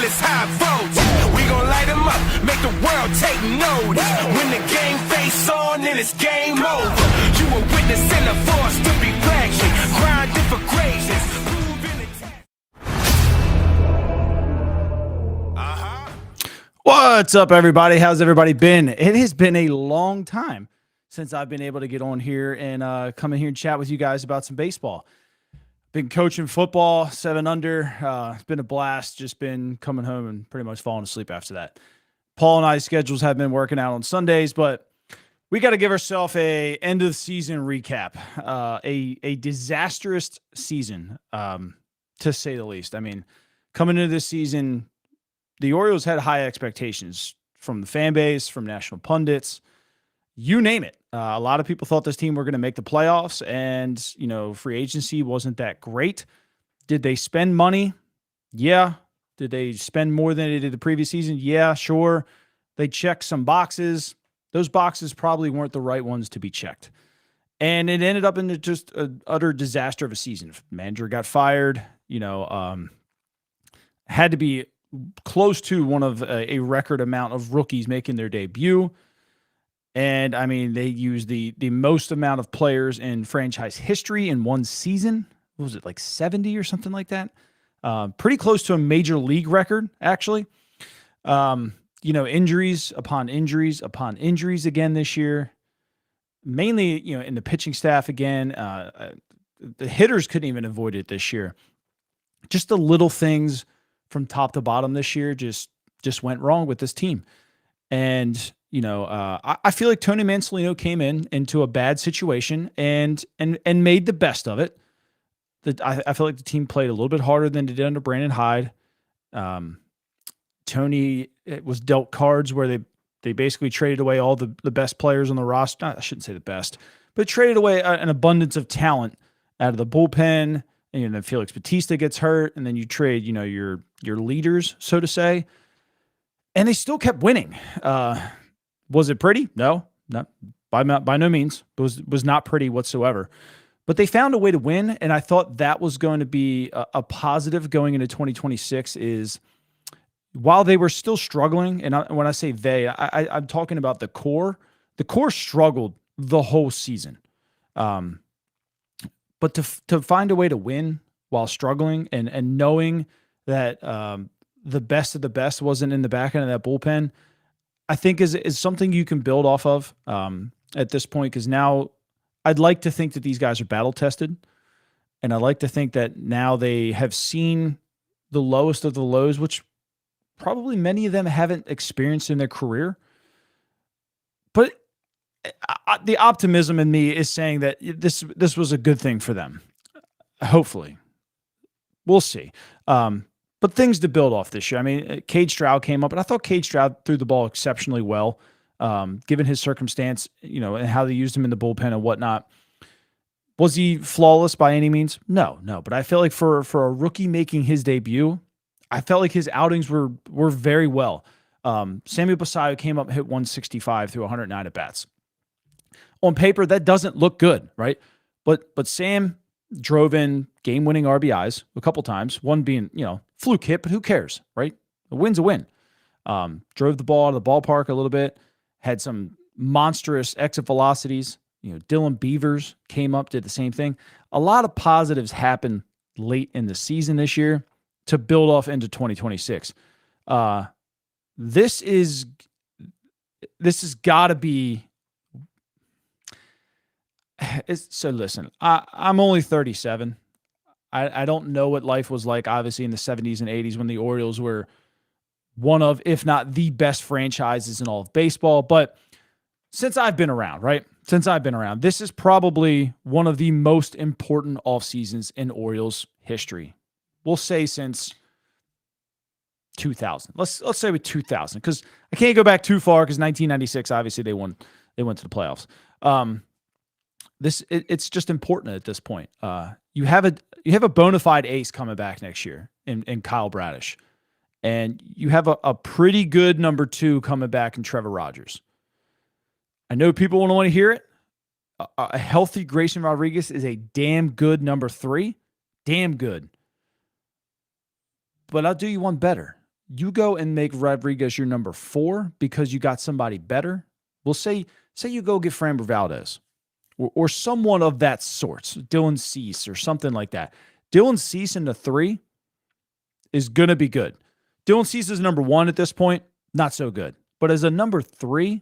regardless how it votes. We gon' light them up, make the world take notice. When the game face on, then it's game over. You a witness and a force to be flagship. Grinding for greatness. What's up, everybody? How's everybody been? It has been a long time since I've been able to get on here and come in here and chat with you guys about some baseball. Been coaching football, 7 under. It's been a blast. Just been coming home and pretty much falling asleep after that. Paul and I's schedules have been working out on Sundays, but we got to give ourselves a end of the season recap. A disastrous season, to say the least. I mean, coming into this season, the Orioles had high expectations from the fan base, from national pundits, you name it. A lot of people thought this team were going to make the playoffs, and, you know, free agency wasn't that great. Did they spend money? Yeah. Did they spend more than they did the previous season? Yeah, sure. They checked some boxes. Those boxes probably weren't the right ones to be checked. And it ended up in just an utter disaster of a season. Manager got fired, had to be close to one of a record amount of rookies making their debut. And I mean, they used the most amount of players in franchise history in one season. What was it, like 70 or something like that? Pretty close to a major league record, actually. Injuries upon injuries upon injuries again this year. Mainly, in the pitching staff again. The hitters couldn't even avoid it this year. Just the little things from top to bottom this year just went wrong with this team. And, I feel like Tony Mansolino came into a bad situation and made the best of it. I feel like the team played a little bit harder than they did under Brandon Hyde. Tony was dealt cards where they basically traded away all the best players on the roster. I shouldn't say the best, but traded away an abundance of talent out of the bullpen. And then Felix Bautista gets hurt, and then you trade, your leaders, so to say. And they still kept winning. Was it pretty? No, not by no means. It was not pretty whatsoever. But they found a way to win, and I thought that was going to be a positive going into 2026 is while they were still struggling, and when I say they, I'm talking about the core. The core struggled the whole season. But to find a way to win while struggling and knowing that the best of the best wasn't in the back end of that bullpen, I think is something you can build off of at this point, because now I'd like to think that these guys are battle tested, and I like to think that now they have seen the lowest of the lows, which probably many of them haven't experienced in their career. But the optimism in me is saying that this was a good thing for them. Hopefully. We'll see. But things to build off this year. I mean, Cade Stroud came up, and I thought Cade Stroud threw the ball exceptionally well, given his circumstance, and how they used him in the bullpen and whatnot. Was he flawless by any means? No. But I feel like for a rookie making his debut, I felt like his outings were very well. Samuel Basallo came up and hit 165 through 109 at-bats. On paper, that doesn't look good, right? But Sam drove in game-winning RBIs a couple times, one being, fluke hit, but who cares, right? A win's a win. Drove the ball out of the ballpark a little bit, had some monstrous exit velocities. Dylan Beavers came up, did the same thing. A lot of positives happened late in the season this year to build off into 2026. This has got to be. So listen, I'm only 37. I don't know what life was like, obviously, in the 70s and 80s when the Orioles were one of, if not the best franchises in all of baseball. But since I've been around, right? This is probably one of the most important off seasons in Orioles history. We'll say since 2000. Let's say with 2000, because I can't go back too far, because 1996, obviously, they went to the playoffs. It's just important at this point. You have a bona fide ace coming back next year in Kyle Bradish, and you have a pretty good number 2 coming back in Trevor Rogers. I know people won't want to hear it. A healthy Grayson Rodriguez is a damn good number 3, damn good. But I'll do you one better. you go and make Rodriguez your number 4 because you got somebody better. We'll say you go get Framber Valdez or someone of that sort, Dylan Cease or something like that. Dylan Cease in the 3 is going to be good. Dylan Cease is number 1 at this point, not so good. But as a number 3,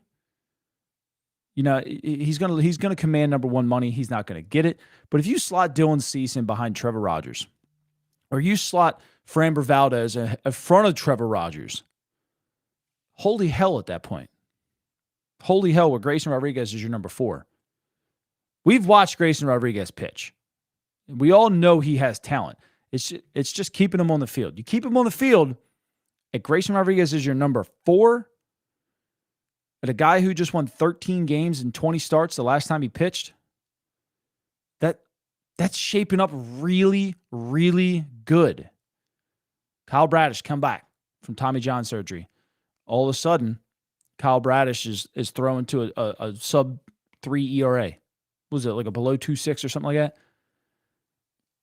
he's gonna command number 1 money. He's not going to get it. But if you slot Dylan Cease in behind Trevor Rogers, or you slot Framber Valdez in front of Trevor Rogers, holy hell at that point. Holy hell, where Grayson Rodriguez is your number 4. We've watched Grayson Rodriguez pitch. We all know he has talent. It's just keeping him on the field. You keep him on the field, and Grayson Rodriguez is your number 4. But a guy who just won 13 games and 20 starts the last time he pitched, that's shaping up really, really good. Kyle Bradish come back from Tommy John surgery. All of a sudden, Kyle Bradish is thrown to a sub-3 ERA. What was it, like a below 2.6 or something like that?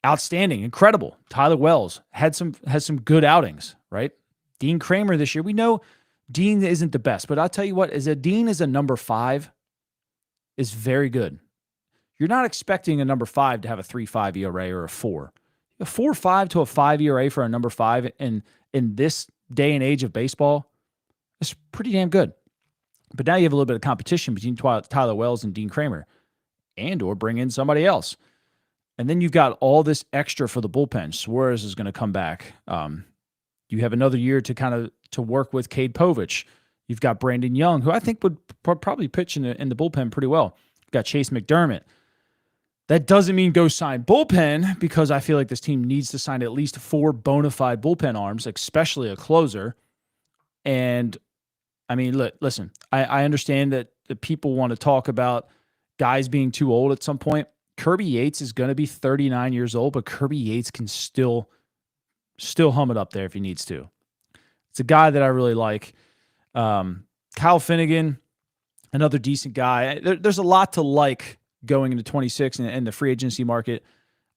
Outstanding, incredible. Tyler Wells has some good outings, right? Dean Kramer this year. We know Dean isn't the best, but I'll tell you what, Dean is a number 5 is very good. You're not expecting a number 5 to have a 3.5 ERA or a 4. A 4.5 to a 5 ERA for a number 5 in this day and age of baseball is pretty damn good. But now you have a little bit of competition between Tyler Wells and Dean Kramer, and or bring in somebody else. And then you've got all this extra for the bullpen. Suarez is going to come back. You have another year to work with Cade Povich. You've got Brandon Young, who I think would probably pitch in the bullpen pretty well. You've got Chase McDermott. That doesn't mean go sign bullpen, because I feel like this team needs to sign at least 4 bona fide bullpen arms, especially a closer. And I mean, listen, I understand that the people want to talk about guys being too old at some point. Kirby Yates is going to be 39 years old, but Kirby Yates can still hum it up there if he needs to. It's a guy that I really like. Kyle Finnegan, another decent guy. There's a lot to like going into 26 and the free agency market.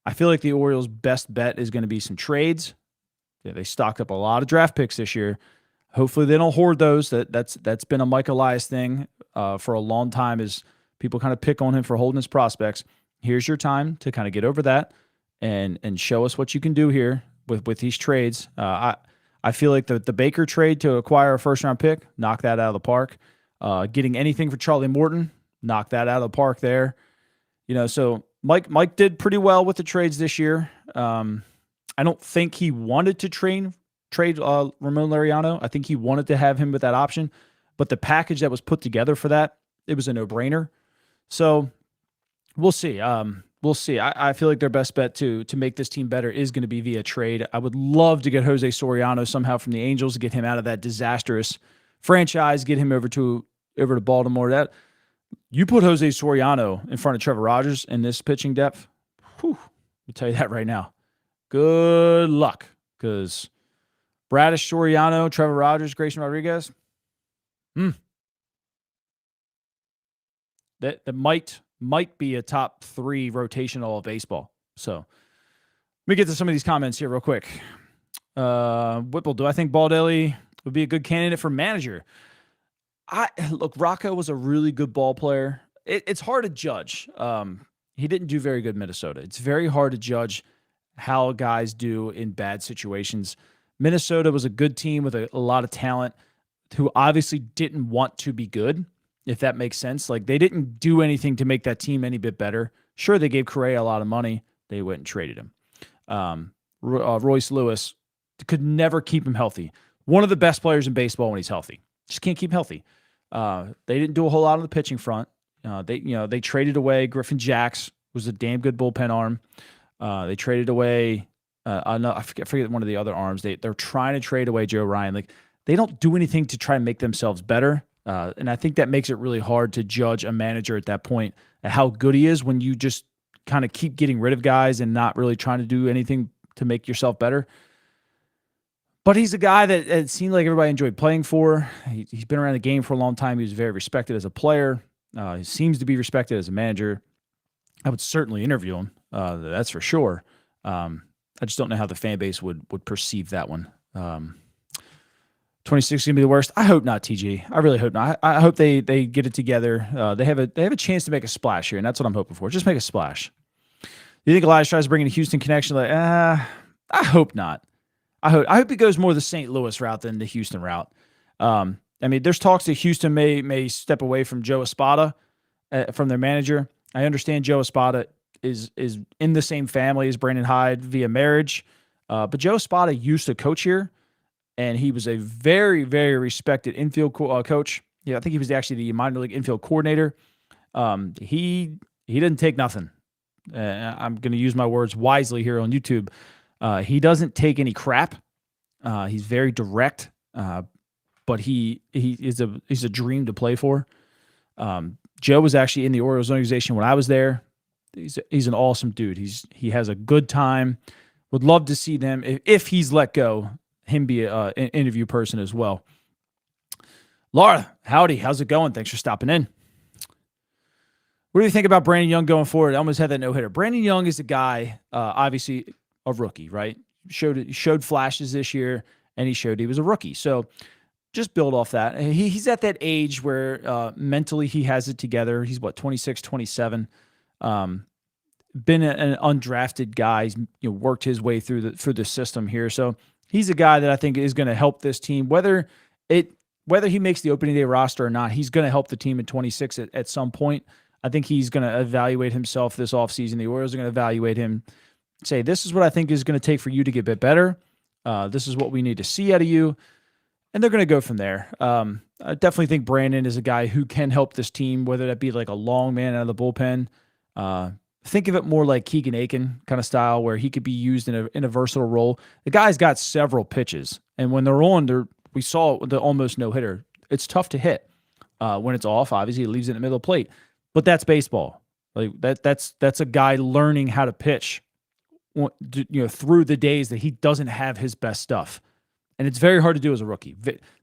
I feel like the Orioles' best bet is going to be some trades. Yeah, they stocked up a lot of draft picks this year. Hopefully they don't hoard those. That's been a Mike Elias thing for a long time, is people kind of pick on him for holding his prospects. Here's your time to kind of get over that and show us what you can do here with these trades. I feel like the Baker trade to acquire a first-round pick, knock that out of the park. Getting anything for Charlie Morton, knock that out of the park there. So Mike did pretty well with the trades this year. I don't think he wanted to trade Ramon Laureano. I think he wanted to have him with that option, but the package that was put together for that, it was a no-brainer. So we'll see. We'll see. I feel like their best bet to make this team better is going to be via trade. I would love to get Jose Soriano somehow from the Angels, get him out of that disastrous franchise, get him over to Baltimore. That you put Jose Soriano in front of Trevor Rogers in this pitching depth, whew, I'll tell you that right now. Good luck, because Bradish, Soriano, Trevor Rogers, Grayson Rodriguez, that might be a top 3 rotational of baseball. So let me get to some of these comments here real quick. Whipple, do I think Baldelli would be a good candidate for manager? Look, Rocco was a really good ball player. It's hard to judge. He didn't do very good in Minnesota. It's very hard to judge how guys do in bad situations. Minnesota was a good team with a lot of talent who obviously didn't want to be good, if that makes sense. Like, they didn't do anything to make that team any bit better. Sure, they gave Correa a lot of money. They went and traded him. Royce Lewis could never keep him healthy. One of the best players in baseball when he's healthy. Just can't keep him healthy. They didn't do a whole lot on the pitching front. They traded away Griffin Jacks, was a damn good bullpen arm. They traded away I forget one of the other arms. They're trying to trade away Joe Ryan. Like, they don't do anything to try and make themselves better. And I think that makes it really hard to judge a manager at that point at how good he is when you just kind of keep getting rid of guys and not really trying to do anything to make yourself better. But he's a guy that it seemed like everybody enjoyed playing for. He's been around the game for a long time. He was very respected as a player. He seems to be respected as a manager. I would certainly interview him. That's for sure. I just don't know how the fan base would perceive that one. 26 is gonna be the worst. I hope not, TG. I really hope not. I hope they get it together. They have a chance to make a splash here, and that's what I'm hoping for. Just make a splash. You think Elias tries to bring in a Houston connection? Like, I hope not. I hope he goes more the St. Louis route than the Houston route. I mean, there's talks that Houston may step away from Joe Espada from their manager. I understand Joe Espada is in the same family as Brandon Hyde via marriage, but Joe Espada used to coach here, and he was a very, very respected infield coach. Yeah, I think he was actually the minor league infield coordinator. He didn't take nothing. I'm going to use my words wisely here on YouTube. He doesn't take any crap. He's very direct, but he's a dream to play for. Joe was actually in the Orioles organization when I was there. He's an awesome dude. He has a good time. Would love to see them, if he's let go, him be an interview person as well. Laura, howdy. How's it going? Thanks for stopping in. What do you think about Brandon Young going forward? I almost had that no-hitter. Brandon Young is a guy, obviously a rookie, right? Showed flashes this year, and he showed he was a rookie. So just build off that. He's at that age where mentally he has it together. He's, 26, 27. Been an undrafted guy. He's worked his way through the system here. So he's a guy that I think is going to help this team. Whether he makes the opening day roster or not, he's going to help the team in 26 at some point. I think he's going to evaluate himself this offseason. The Orioles are going to evaluate him, say, this is what I think is going to take for you to get a bit better. This is what we need to see out of you. And they're going to go from there. I definitely think Brandon is a guy who can help this team, whether that be like a long man out of the bullpen. Think of it more like Keegan Aiken kind of style, where he could be used in a versatile role. The guy's got several pitches, and when they're on, we saw the almost no-hitter. It's tough to hit. When it's off, obviously, it leaves it in the middle of the plate. But that's baseball. Like that's a guy learning how to pitch, through the days that he doesn't have his best stuff. And it's very hard to do as a rookie.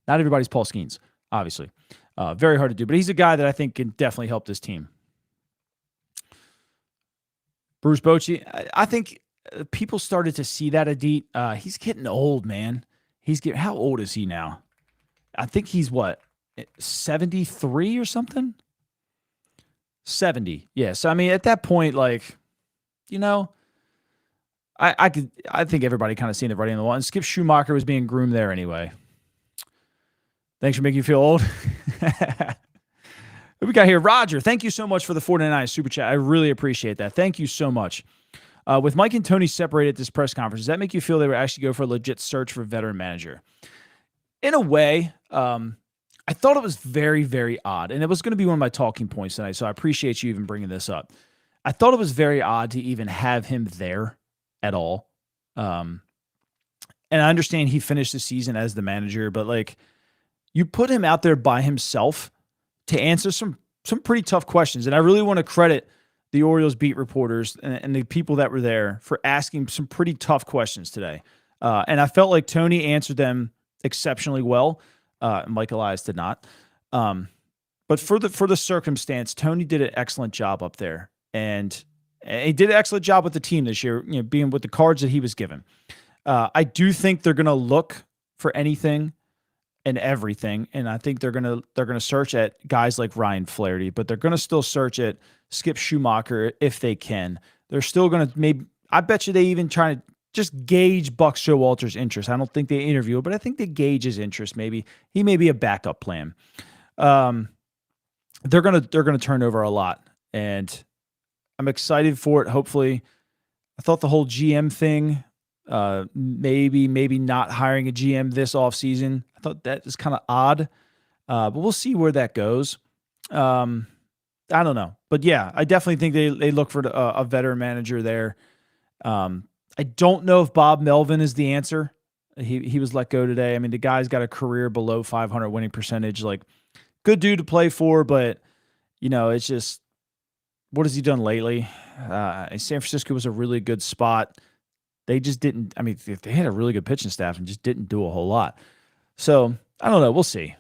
Not everybody's Paul Skeens, obviously. Very hard to do. But he's a guy that I think can definitely help this team. Bruce Bochy, I think people started to see that, Adit. He's getting old, man. How old is he now? I think he's 73 or something? 70. Yeah. So, I mean, at that point, I think everybody kind of seen the writing on the wall. And Skip Schumacher was being groomed there anyway. Thanks for making you feel old. We got here, Roger. Thank you so much for the $4.99 super chat. I really appreciate that. Thank you so much. With Mike and Tony separated at this press conference, does that make you feel they would actually go for a legit search for a veteran manager? In a way, I thought it was very, very odd. And it was going to be one of my talking points tonight, so I appreciate you even bringing this up. I thought it was very odd to even have him there at all. And I understand he finished the season as the manager, but you put him out there by himself to answer some pretty tough questions. And I really want to credit the Orioles beat reporters and the people that were there for asking some pretty tough questions today. And I felt like Tony answered them exceptionally well. Mike Elias did not. But for the circumstance, Tony did an excellent job up there. And he did an excellent job with the team this year, being with the cards that he was given. I do think they're going to look for anything and everything, and I think they're gonna search at guys like Ryan Flaherty, but they're gonna still search at Skip Schumacher if they can. They're still gonna I bet you they even try to just gauge Buck Showalter's interest. I don't think they interview, but I think they gauge his interest. Maybe he may be a backup plan. They're gonna turn over a lot, and I'm excited for it. Hopefully, I thought the whole GM thing. Maybe not hiring a GM this offseason. I thought that is kind of odd, but we'll see where that goes. I don't know. But yeah, I definitely think they look for a veteran manager there. I don't know if Bob Melvin is the answer. He was let go today. I mean, the guy's got a career below 500 winning percentage. Good dude to play for, but, it's just, what has he done lately? San Francisco was a really good spot. They just didn't. I mean, they had a really good pitching staff and just didn't do a whole lot. So I don't know. We'll see.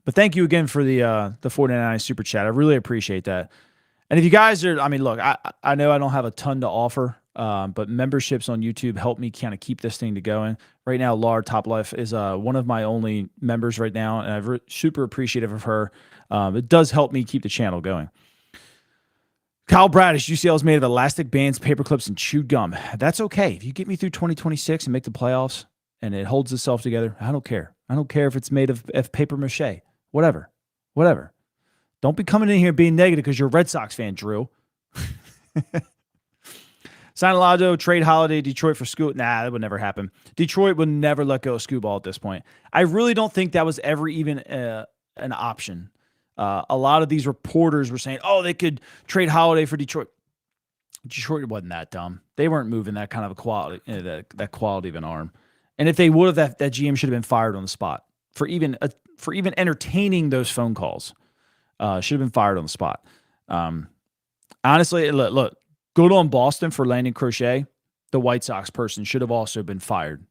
But thank you again for the $4.99 super chat. I really appreciate that. And if you guys are, look, I know I don't have a ton to offer but memberships on YouTube help me kind of keep this thing to going. Right now, Laura Top Life is one of my only members right now, and I'm super appreciative of her. It does help me keep the channel going. Kyle Bradish, UCL is made of elastic bands, paper clips, and chewed gum. That's okay. If you get me through 2026 and make the playoffs and it holds itself together, I don't care. I don't care if it's made of paper mache. Whatever. Don't be coming in here being negative because you're a Red Sox fan, Drew. Sign Alonso, trade Holiday, Detroit for Scoot. Nah, that would never happen. Detroit would never let go of Scootball at this point. I really don't think that was ever even an option. A lot of these reporters were saying, oh, they could trade Holiday for Detroit. Detroit wasn't that dumb. They weren't moving that kind of a quality, that quality of an arm. And if they would have, that GM should have been fired on the spot for even entertaining those phone calls. Should have been fired on the spot. Honestly, look, good on Boston for landing Crochet. The White Sox person should have also been fired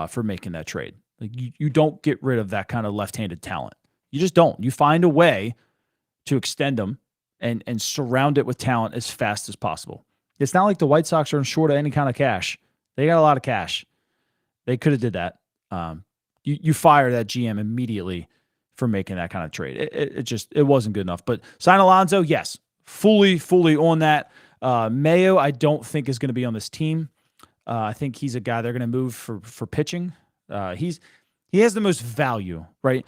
for making that trade. Like you don't get rid of that kind of left-handed talent. You just don't. You find a way to extend them and surround it with talent as fast as possible. It's not like the White Sox are short of any kind of cash. They got a lot of cash. They could have did that. You fire that GM immediately for making that kind of trade. It wasn't good enough. But sign Alonso, yes, fully on that. Mayo, I don't think is going to be on this team. I think he's a guy they're going to move for pitching. He has the most value, right?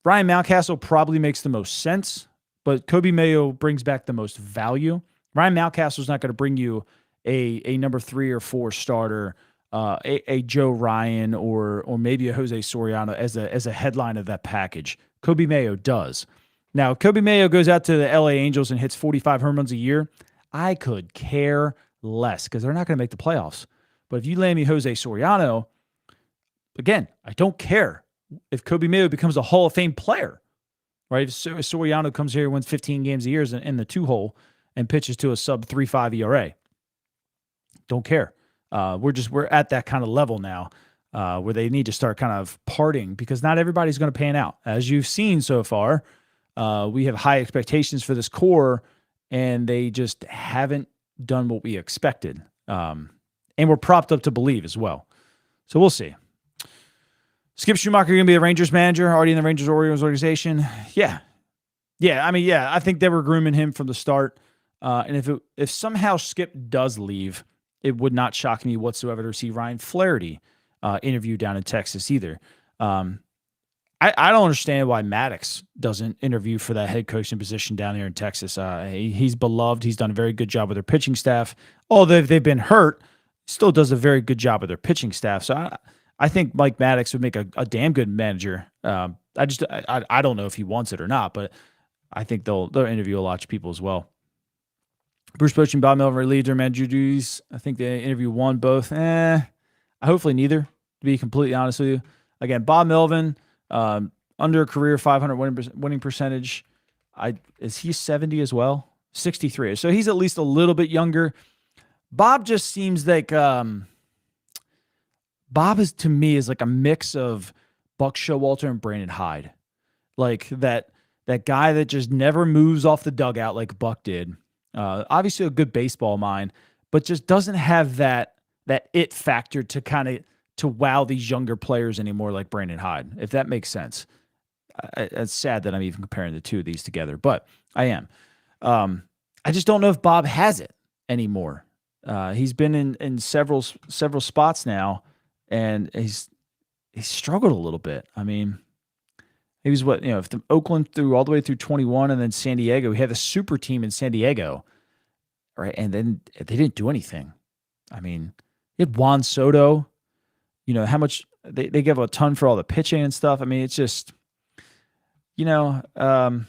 Ryan Mountcastle probably makes the most sense, but Kobe Mayo brings back the most value. Ryan Mountcastle's not going to bring you a number 3 or 4 starter, a Joe Ryan or maybe a Jose Soriano as a headline of that package. Kobe Mayo does. Now, Kobe Mayo goes out to the LA Angels and hits 45 home runs a year. I could care less because they're not going to make the playoffs. But if you land me Jose Soriano, again, I don't care if Kobe Mayo becomes a Hall of Fame player, right? If Soriano comes here and wins 15 games a year in the 2-hole and pitches to a sub 3.5 ERA, don't care. We're at that kind of level now where they need to start kind of parting because not everybody's going to pan out. As you've seen so far, we have high expectations for this core, and they just haven't done what we expected. And we're propped up to believe as well. So we'll see. Skip Schumacher going to be the Rangers manager, already in the Rangers Orioles organization. Yeah. I mean, I think they were grooming him from the start. And if somehow Skip does leave, it would not shock me whatsoever to see Ryan Flaherty interview down in Texas either. I don't understand why Maddox doesn't interview for that head coaching position down there in Texas. He's beloved. He's done a very good job with their pitching staff. Although they've been hurt, still does a very good job with their pitching staff. So I think Mike Maddox would make a damn good manager. I don't know if he wants it or not, but I think they'll interview a lot of people as well. Bruce Bochy and Bob Melvin relieved their manager duties. I think they interview one both. Hopefully neither, to be completely honest with you. Again, Bob Melvin, under a career 500 winning percentage. Is he 70 as well? 63. So he's at least a little bit younger. Bob just seems like Bob is, to me, is like a mix of Buck Showalter and Brandon Hyde. Like that guy that just never moves off the dugout like Buck did. Obviously a good baseball mind, but just doesn't have that it factor to kind of to wow these younger players anymore like Brandon Hyde, if that makes sense. It's sad that I'm even comparing the two of these together, but I am. I just don't know if Bob has it anymore. He's been in several spots now, and he's struggled a little bit. I mean, he was from Oakland through all the way through 21, and then San Diego. He had a super team in San Diego, right? And then they didn't do anything. I mean, he had Juan Soto. How much they give a ton for all the pitching and stuff. I mean, it's just, so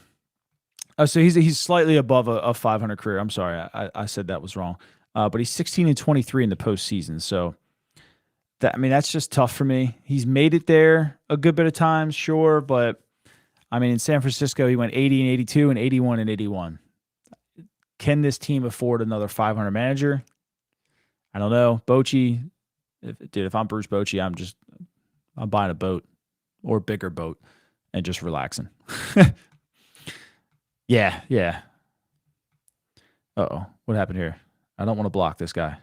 he's slightly above a 500 career. I'm sorry, I said that was wrong. But he's 16-23 in the postseason. So that's just tough for me. He's made it there a good bit of times, sure, but I mean, in San Francisco, he went 80-82 and 81-81. Can this team afford another 500 manager? I don't know. Bochy, if I'm Bruce Bochy, I'm buying a boat or a bigger boat and just relaxing. Yeah. Uh-oh. What happened here? I don't want to block this guy.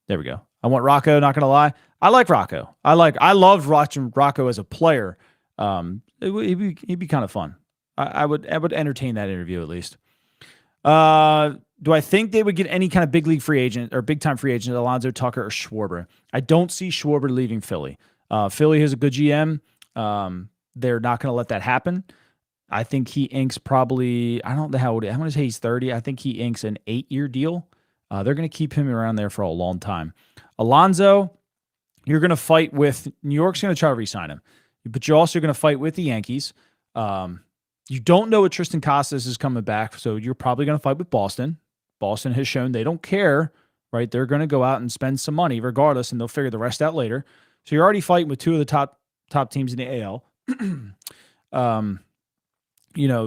There we go. I want Rocco, not going to lie. I like Rocco. I loved watching Rocco as a player. He'd be kind of fun. I would entertain that interview at least. Do I think they would get any kind of big league free agent or big time free agent, Alonso, Tucker, or Schwarber? I don't see Schwarber leaving Philly. Philly has a good GM. They're not going to let that happen. I think he inks probably, I don't know how old, I'm going to say he's 30. I think he inks an 8-year deal. They're going to keep him around there for a long time. Alonso, you're going to fight with, New York's going to try to re-sign him, but you're also going to fight with the Yankees. You don't know what Tristan Casas is coming back, so you're probably going to fight with Boston. Boston has shown they don't care, right? They're going to go out and spend some money regardless, and they'll figure the rest out later. So you're already fighting with two of the top teams in the AL.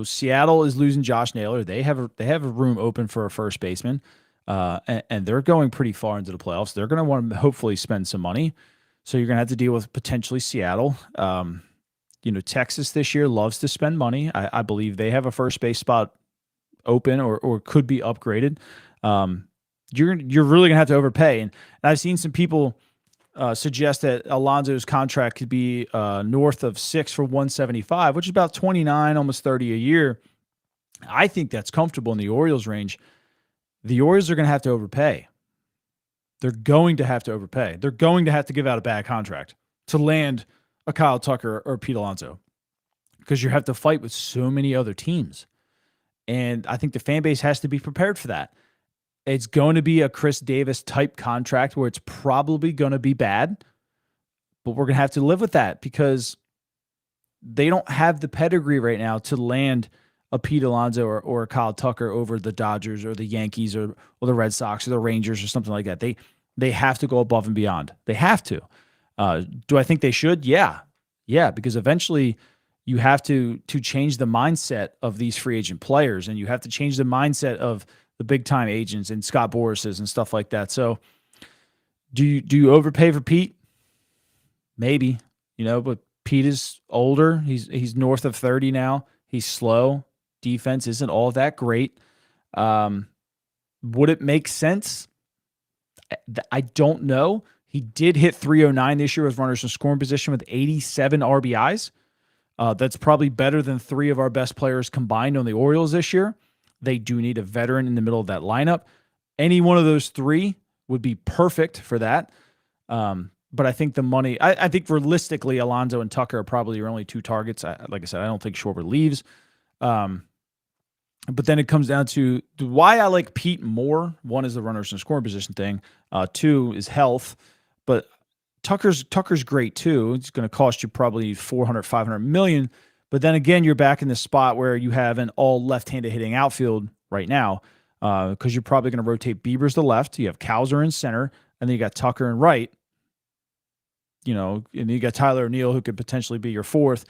Seattle is losing Josh Naylor. They have a room open for a first baseman, and they're going pretty far into the playoffs. They're going to want to hopefully spend some money. So you're going to have to deal with potentially Seattle. Texas this year loves to spend money. I believe they have a first base spot open or could be upgraded. You're really going to have to overpay. And I've seen some people suggest that Alonso's contract could be north of $6 for $175, which is about 29, almost 30 a year. I think that's comfortable in the Orioles range. The Orioles are going to have to overpay. They're going to have to overpay. They're going to have to give out a bad contract to land a Kyle Tucker or Pete Alonso, because you have to fight with so many other teams. And I think the fan base has to be prepared for that. It's going to be a Chris Davis type contract where it's probably going to be bad, but we're going to have to live with that because they don't have the pedigree right now to land a Pete Alonso or a Kyle Tucker over the Dodgers or the Yankees or the Red Sox or the Rangers or something like that. They have to go above and beyond. They have to. Do I think they should? Yeah, because eventually you have to change the mindset of these free agent players, and you have to change the mindset of the big time agents and Scott Boris's and stuff like that. So do you overpay for Pete? Maybe, but Pete is older. He's north of 30 now. He's slow. Defense isn't all that great. Would it make sense? I don't know. He did hit 309 this year with runners in scoring position with 87 RBIs. That's probably better than 3 of our best players combined on the Orioles this year. They do need a veteran in the middle of that lineup. Any one of those 3 would be perfect for that. But I think the money, I think realistically, Alonso and Tucker are probably your only 2 targets. Like I said, I don't think Schwarber leaves. But then it comes down to why I like Pete more. 1 is the runners in scoring position thing. 2 is health. But Tucker's great too. It's going to cost you probably $400-500 million. But then again, you're back in the spot where you have an all left-handed hitting outfield right now, because you're probably going to rotate Bieber's to left. You have Cowser in center, and then you got Tucker in right. And you got Tyler O'Neill, who could potentially be your 4th.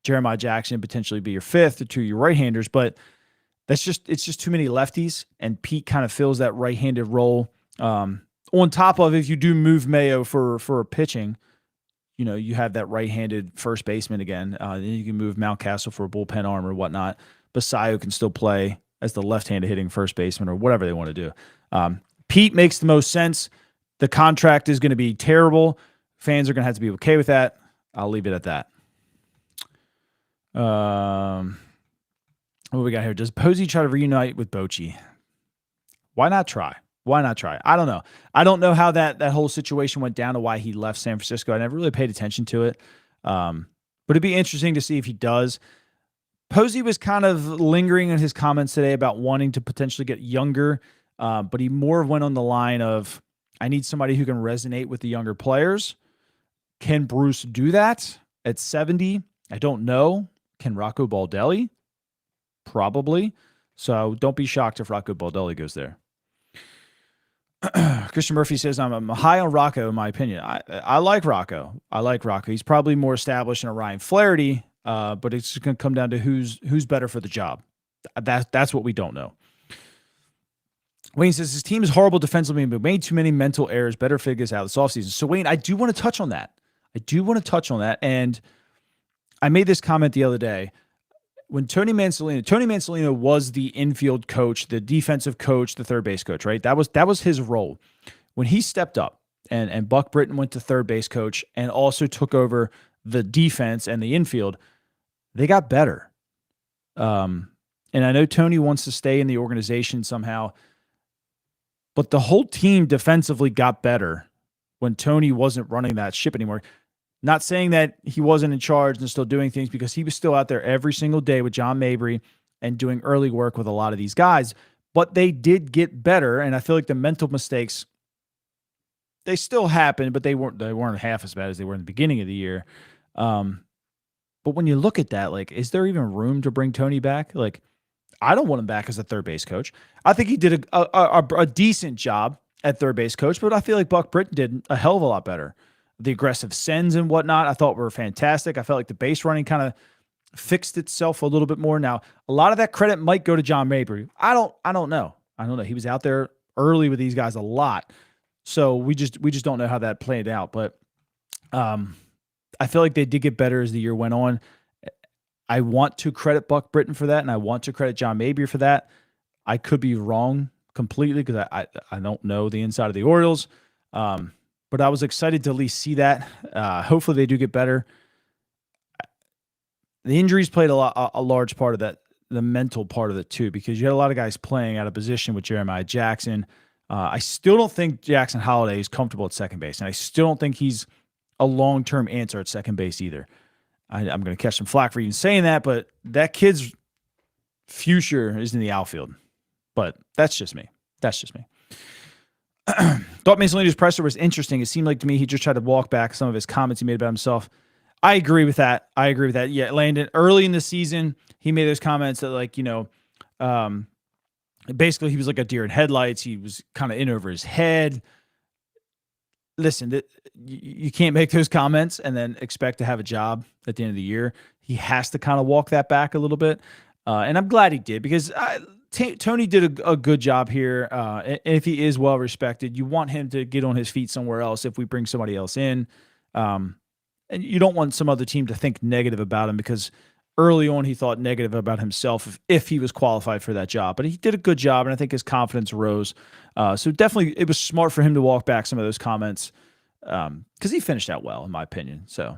Jeremiah Jackson potentially be your 5th, the 2 your right-handers. But it's just too many lefties, and Pete kind of fills that right-handed role. On top of, if you do move Mayo for pitching, you have that right-handed first baseman again. Then you can move Mountcastle for a bullpen arm or whatnot. Basayo can still play as the left-handed hitting first baseman or whatever they want to do. Pete makes the most sense. The contract is going to be terrible. Fans are going to have to be okay with that. I'll leave it at that. What we got here? Does Posey try to reunite with Bochy? Why not try? I don't know. I don't know how that whole situation went down to why he left San Francisco. I never really paid attention to it. But it'd be interesting to see if he does. Posey was kind of lingering in his comments today about wanting to potentially get younger, but he more went on the line of, I need somebody who can resonate with the younger players. Can Bruce do that at 70? I don't know. Can Rocco Baldelli? Probably. So don't be shocked if Rocco Baldelli goes there. Christian Murphy says, I'm high on Rocco, in my opinion. I like Rocco. He's probably more established than a Ryan Flaherty, but it's going to come down to who's better for the job. That's what we don't know. Wayne says, his team is horrible defensively, but made too many mental errors. Better figure this out this offseason. So, Wayne, I do want to touch on that. And I made this comment the other day. When Tony Mansolino was the infield coach, the defensive coach, the third base coach, right? That was his role. when he stepped up and Buck Britton went to third base coach and also took over the defense and the infield, they got better. And I know Tony wants to stay in the organization somehow, but the whole team defensively got better when Tony wasn't running that ship anymore. Not saying that he wasn't in charge and still doing things, because he was still out there every single day with John Mabry and doing early work with a lot of these guys, but they did get better. And I feel like the mental mistakes, they still happened, but they weren't half as bad as they were in the beginning of the year. But when you look at that, like, is there even room to bring Tony back? Like, I don't want him back as a third base coach. I think he did a decent job at third base coach, but I feel like Buck Britton did a hell of a lot better. The aggressive sends and whatnot, I thought were fantastic. I felt like the base running kind of fixed itself a little bit more. Now, a lot of that credit might go to John Mabry. I don't know. He was out there early with these guys a lot. So we just don't know how that played out. But I feel like they did get better as the year went on. I want to credit Buck Britton for that, and I want to credit John Mabry for that. I could be wrong completely because I don't know the inside of the Orioles. But I was excited to at least see that. Hopefully they do get better. The injuries played a large part of that, the mental part of it too, because you had a lot of guys playing out of position with Jeremiah Jackson. I still don't think Jackson Holiday is comfortable at second base, and I still don't think he's a long-term answer at second base either. I'm going to catch some flack for even saying that, but that kid's future is in the outfield. But that's just me. Thought Mason Leader's presser was interesting. It seemed like to me he just tried to walk back some of his comments he made about himself. I agree with that. Yeah, Landon, early in the season, he made those comments that, like, basically he was like a deer in headlights. He was kind of in over his head. Listen, you can't make those comments and then expect to have a job at the end of the year. He has to kind of walk that back a little bit. And I'm glad he did, because Tony did a good job here. And if he is well respected, you want him to get on his feet somewhere else if we bring somebody else in. And you don't want some other team to think negative about him, because early on he thought negative about himself if he was qualified for that job. But he did a good job, and I think his confidence rose. So definitely it was smart for him to walk back some of those comments, because he finished out well, in my opinion. So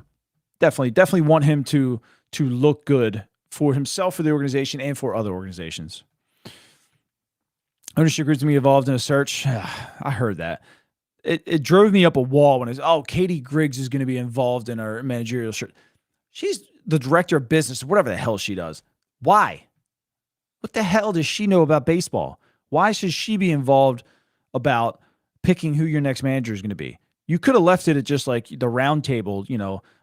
definitely want him to look good for himself, for the organization, and for other organizations. Ownership groups to be involved in a search. I heard that. It drove me up a wall when it's, Katie Griggs is going to be involved in our managerial search. She's the director of business, whatever the hell she does. Why? What the hell does she know about baseball? Why should she be involved about picking who your next manager is going to be? You could have left it at just like the round table,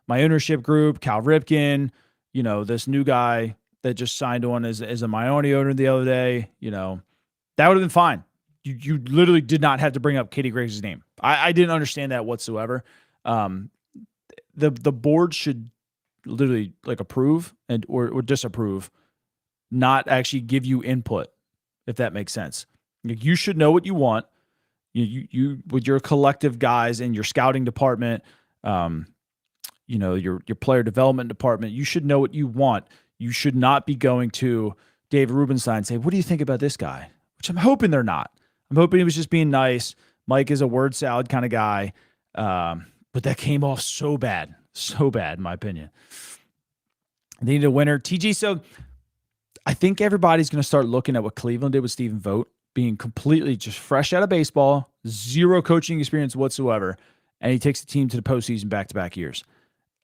my ownership group, Cal Ripken, this new guy that just signed on as a Miami owner the other day, that would have been fine. You literally did not have to bring up Katie Griggs' name. I didn't understand that whatsoever. The board should literally like approve or disapprove, not actually give you input, if that makes sense. You should know what you want. You with your collective guys in your scouting department, your player development department, you should know what you want. You should not be going to Dave Rubenstein and say, "What do you think about this guy?" Which I'm hoping they're not. I'm hoping he was just being nice. Mike is a word salad kind of guy. But that came off so bad in my opinion. They need a winner. TG, so I think everybody's going to start looking at what Cleveland did with Stephen Vogt, being completely just fresh out of baseball, zero coaching experience whatsoever, and he takes the team to the postseason back-to-back years.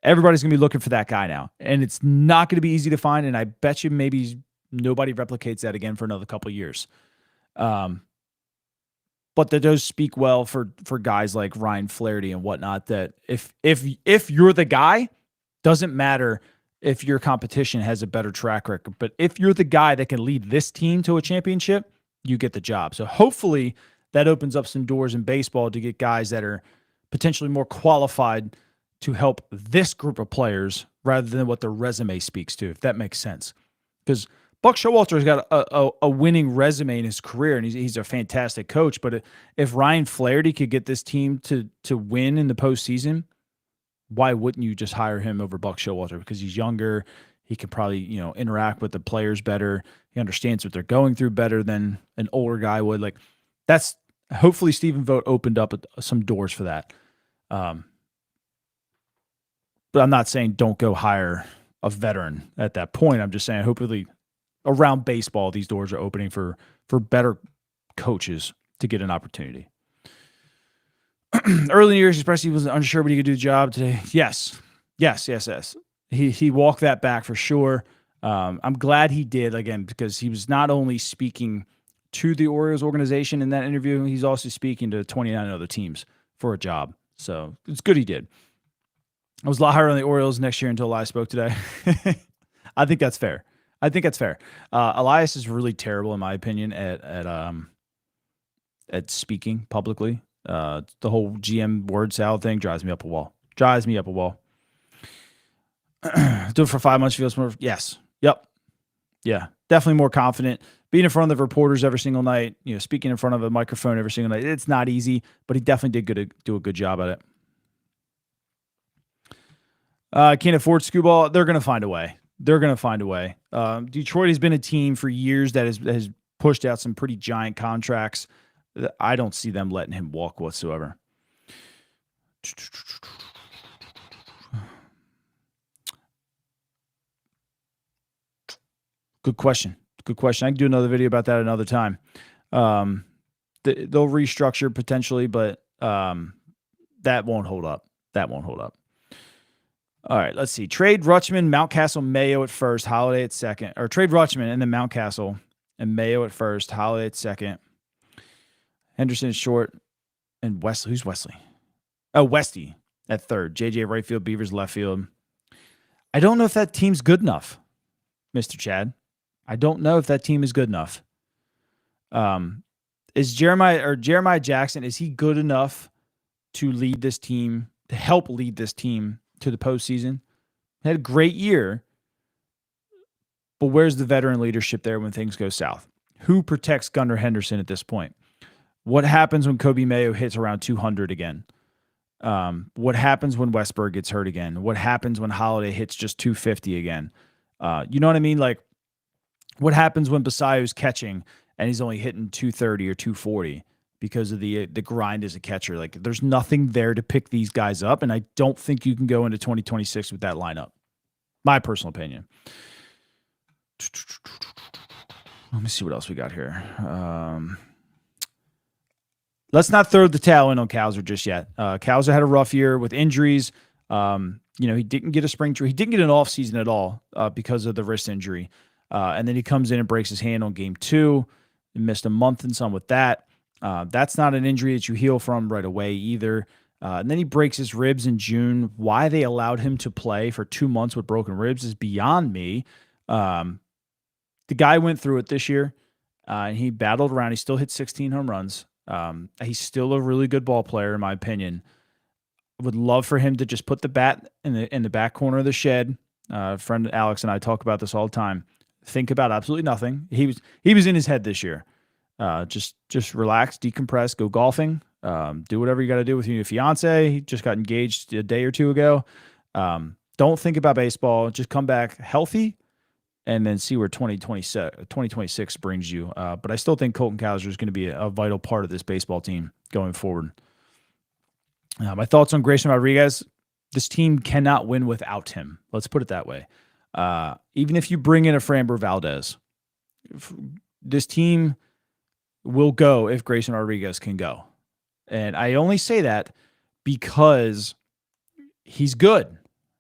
Everybody's going to be looking for that guy now, and it's not going to be easy to find, and I bet you maybe nobody replicates that again for another couple of years. But that does speak well for guys like Ryan Flaherty and whatnot, that if you're the guy, doesn't matter if your competition has a better track record, but if you're the guy that can lead this team to a championship, you get the job. So hopefully that opens up some doors in baseball to get guys that are potentially more qualified to help this group of players rather than what their resume speaks to, if that makes sense. Because Buck Showalter's got a winning resume in his career, and he's a fantastic coach. But if Ryan Flaherty could get this team to win in the postseason, why wouldn't you just hire him over Buck Showalter? Because he's younger, he could probably interact with the players better. He understands what they're going through better than an older guy would. Like that's Hopefully Stephen Vogt opened up some doors for that. But I'm not saying don't go hire a veteran at that point. I'm just saying hopefully around baseball, these doors are opening for better coaches to get an opportunity. Early in the years, especially, he was unsure, but he could do the job today. Yes. He walked that back for sure. I'm glad he did, again, because he was not only speaking to the Orioles organization in that interview, he's also speaking to 29 other teams for a job. So it's good he did. I was a lot higher on the Orioles next year until Elias spoke today. I think that's fair. Elias is really terrible, in my opinion, at speaking publicly. The whole GM word salad thing drives me up a wall. Do it for 5 months. Feels more. Yes. Yep. Yeah. Definitely more confident. Being in front of the reporters every single night, speaking in front of a microphone every single night. It's not easy, but he definitely did do a good job at it. Can't afford Screwball. They're going to find a way. Detroit has been a team for years that has pushed out some pretty giant contracts. I don't see them letting him walk whatsoever. Good question. I can do another video about that another time. They'll restructure potentially, but that won't hold up. All right, let's see. Trade Rutschman, Mountcastle, Mayo at first, Holiday at second. Or trade Rutschman and then Mountcastle and Mayo at first, Holiday at second. Henderson at short, and Wesley. Who's Wesley? Oh, Westy at third. JJ right field, Beavers left field. I don't know if that team's good enough, Mr. Chad. I don't know if that team is good enough. Is Jeremiah Jackson, is he good enough to lead this team, to help lead this team to the postseason? Had a great year, but where's the veteran leadership there when things go south? Who protects Gunnar Henderson at this point? What happens when Kobe Mayo hits around 200 again? What happens when Westberg gets hurt again? What happens when Holiday hits just 250 again? You know what I mean? Like, what happens when Basayo's catching and he's only hitting 230 or 240 because of the grind as a catcher? Like, there's nothing there to pick these guys up, and I don't think you can go into 2026 with that lineup. My personal opinion. Let me see what else we got here. Let's not throw the towel in on Cowser just yet. Cowser had a rough year with injuries. He didn't get a spring training. He didn't get an off season at all because of the wrist injury. And then he comes in and breaks his hand on game 2. He missed a month and some with that. That's not an injury that you heal from right away either. And then he breaks his ribs in June. Why they allowed him to play for 2 months with broken ribs is beyond me. The guy went through it this year, and he battled around. He still hit 16 home runs. He's still a really good ball player, in my opinion. I would love for him to just put the bat in the back corner of the shed. Friend Alex and I talk about this all the time. Think about absolutely nothing. He was in his head this year. Just relax, decompress, go golfing, do whatever you got to do with your fiance. He just got engaged a day or two ago. Don't think about baseball. Just come back healthy, and then see where 2026 brings you. But I still think Colton Cowser is going to be a vital part of this baseball team going forward. My thoughts on Grayson Rodriguez: this team cannot win without him. Let's put it that way. Even if you bring in a Framber Valdez, this team will go if Grayson Rodriguez can go. And I only say that because he's good.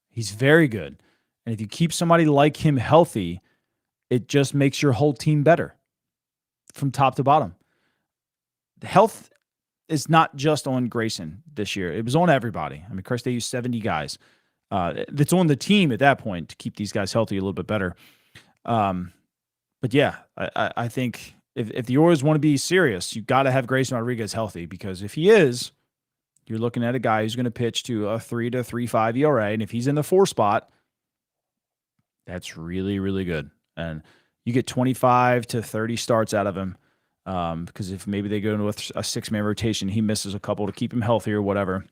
He's very good. And if you keep somebody like him healthy, it just makes your whole team better from top to bottom. The health is not just on Grayson this year. It was on everybody. I mean, Christ, they used 70 guys. That's on the team at that point to keep these guys healthy a little bit better. But yeah, I think if the Orioles want to be serious, you've got to have Grayson Rodriguez healthy, because if he is, you're looking at a guy who's going to pitch to a 3 to 3.5 ERA. And if he's in the 4 spot, that's really, really good. And you get 25 to 30 starts out of him. Because if maybe they go into a 6-man rotation, he misses a couple to keep him healthy or whatever.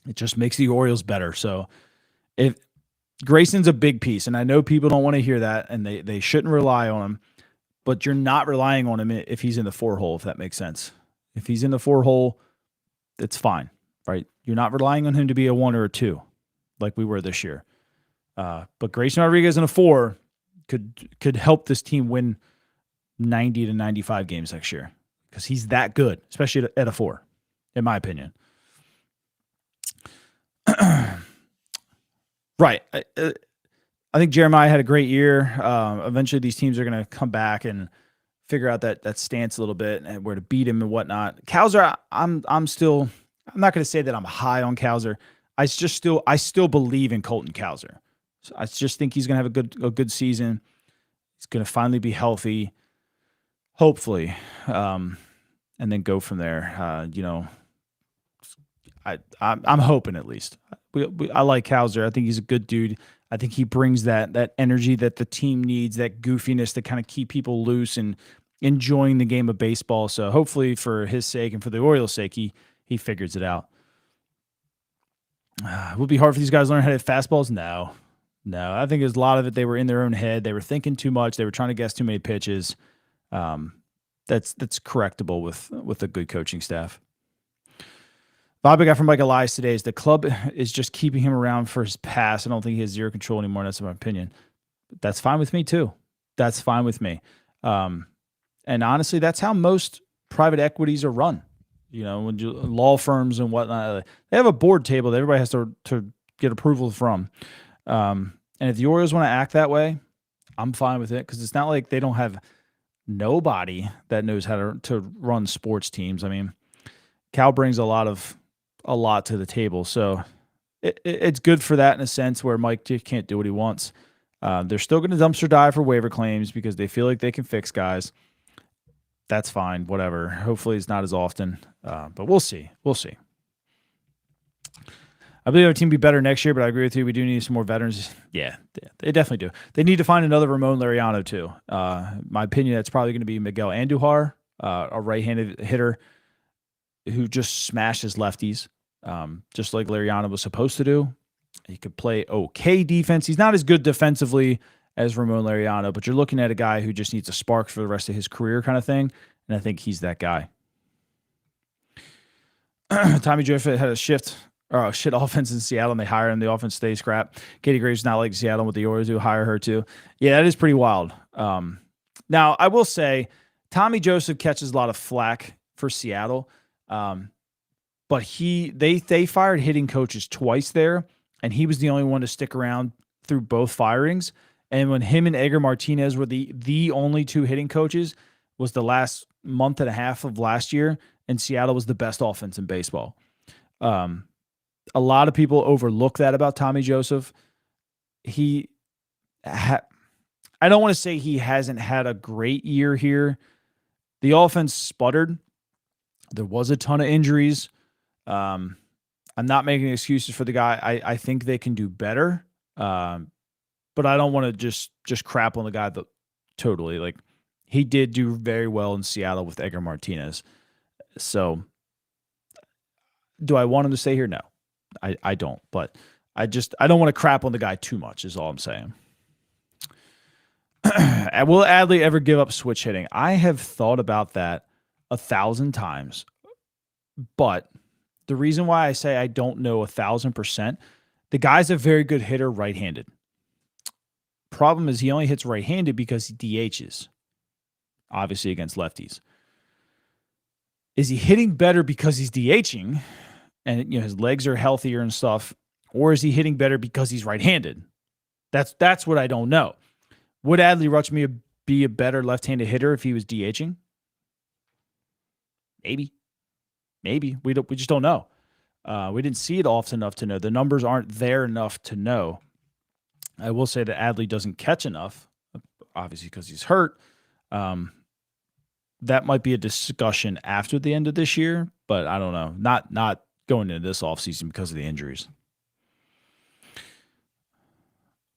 It just makes the Orioles better. So if Grayson's a big piece, and I know people don't want to hear that, and they shouldn't rely on him, but you're not relying on him if he's in the 4 hole, if that makes sense. If he's in the 4 hole, it's fine, right? You're not relying on him to be a 1 or a 2 like we were this year. But Grayson Rodriguez in a 4 could help this team win 90 to 95 games next year because he's that good, especially at a 4, in my opinion. Right. I think Jeremiah had a great year. Eventually, these teams are going to come back and figure out that stance a little bit and where to beat him and whatnot. Cowser, I'm not going to say that I'm high on Cowser. I still believe in Colton Cowser. So I just think he's going to have a good season. He's going to finally be healthy, hopefully, and then go from there. I'm hoping at least. I like Cowser. I think he's a good dude. I think he brings that energy that the team needs, that goofiness to kind of keep people loose and enjoying the game of baseball. So hopefully for his sake and for the Orioles' sake, he figures it out. It would be hard for these guys to learn how to hit fastballs? No. I think there's a lot of it. They were in their own head. They were thinking too much. They were trying to guess too many pitches. That's correctable with a good coaching staff. Vibe I got from Mike Elias today is the club is just keeping him around for his past. I don't think he has zero control anymore. That's my opinion. That's fine with me too. That's fine with me. And honestly, that's how most private equities are run. When law firms and whatnot, they have a board table that everybody has to get approval from. And if the Orioles want to act that way, I'm fine with it because it's not like they don't have nobody that knows how to run sports teams. I mean, Cal brings a lot to the table, so it's good for that in a sense where Mike just can't do what he wants. They're still going to dumpster dive for waiver claims because they feel like they can fix guys. That's fine, whatever. Hopefully it's not as often, but we'll see. I believe our team will be better next year, but I agree with you. We do need some more veterans. Yeah, they definitely do. They need to find another Ramon Laureano too. My opinion, that's probably going to be Miguel Andujar, a right-handed hitter who just smashes lefties, just like Laureano was supposed to do. He could play okay defense. He's not as good defensively as Ramon Laureano, but you're looking at a guy who just needs a spark for the rest of his career kind of thing, and I think he's that guy. Tommy Jeffrey had a shit offense in Seattle, and they hire him. The offense stays scrap. Katie Graves not like Seattle with the Orioles who hire her too. Yeah, that is pretty wild. Now, I will say Tommy Joseph catches a lot of flack for Seattle, but they fired hitting coaches twice there, and he was the only one to stick around through both firings. And when him and Edgar Martinez were the only 2 hitting coaches, was the last month and a half of last year, and Seattle was the best offense in baseball. A lot of people overlook that about Tommy Joseph. I don't want to say he hasn't had a great year here. The offense sputtered. There was a ton of injuries. I'm not making excuses for the guy. I think they can do better. But I don't want to just crap on the guy totally. Like, he did do very well in Seattle with Edgar Martinez. So do I want him to stay here? No. I don't, but I don't want to crap on the guy too much is all I'm saying. Will Adley ever give up switch hitting? I have thought about that 1,000 times, but the reason why I say I don't know 1,000%, the guy's a very good hitter right-handed. Problem is he only hits right-handed because he DHs, obviously against lefties. Is he hitting better because he's DHing and his legs are healthier and stuff, or is he hitting better because he's right-handed? That's what I don't know. Would Adley Rutschman be a better left-handed hitter if he was DHing? Maybe. We just don't know. We didn't see it often enough to know. The numbers aren't there enough to know. I will say that Adley doesn't catch enough, obviously because he's hurt. That might be a discussion after the end of this year, but I don't know. Not going into this offseason because of the injuries.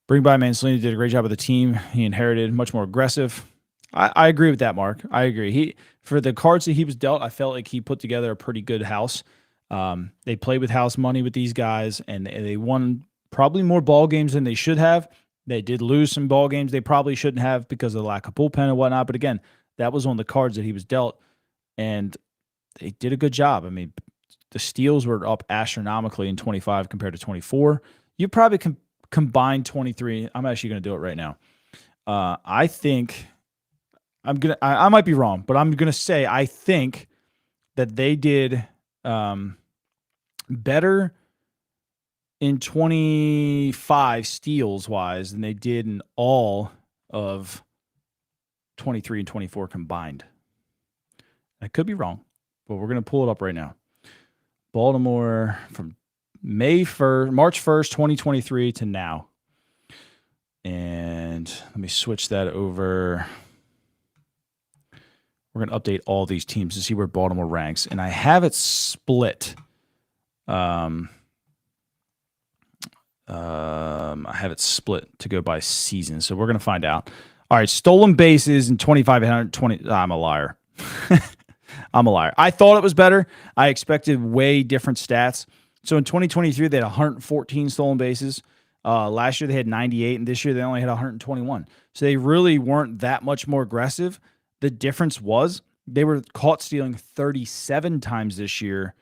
Bring by Mansolini did a great job with the team. He inherited much more aggressive. I agree with that, Mark. I agree. For the cards that he was dealt, I felt like he put together a pretty good house. They played with house money with these guys, and they won probably more ball games than they should have. They did lose some ball games they probably shouldn't have because of the lack of bullpen and whatnot. But again, that was on the cards that he was dealt. And they did a good job. I mean, the steals were up astronomically in 25 compared to 24. You probably can combine 23. I'm actually going to do it right now. I think I might be wrong, but I'm going to say I think that they did better in 25 steals wise than they did in all of 23 and 24 combined. I could be wrong, but we're going to pull it up right now. Baltimore from March 1st, 2023 to now. And let me switch that over. We're going to update all these teams to see where Baltimore ranks. And I have it split. I have it split to go by season. So we're going to find out. All right, stolen bases in 25 and 120. I'm a liar. I'm a liar. I thought it was better. I expected way different stats. So in 2023, they had 114 stolen bases. Last year, they had 98, and this year, they only had 121. So they really weren't that much more aggressive. The difference was they were caught stealing 37 times this year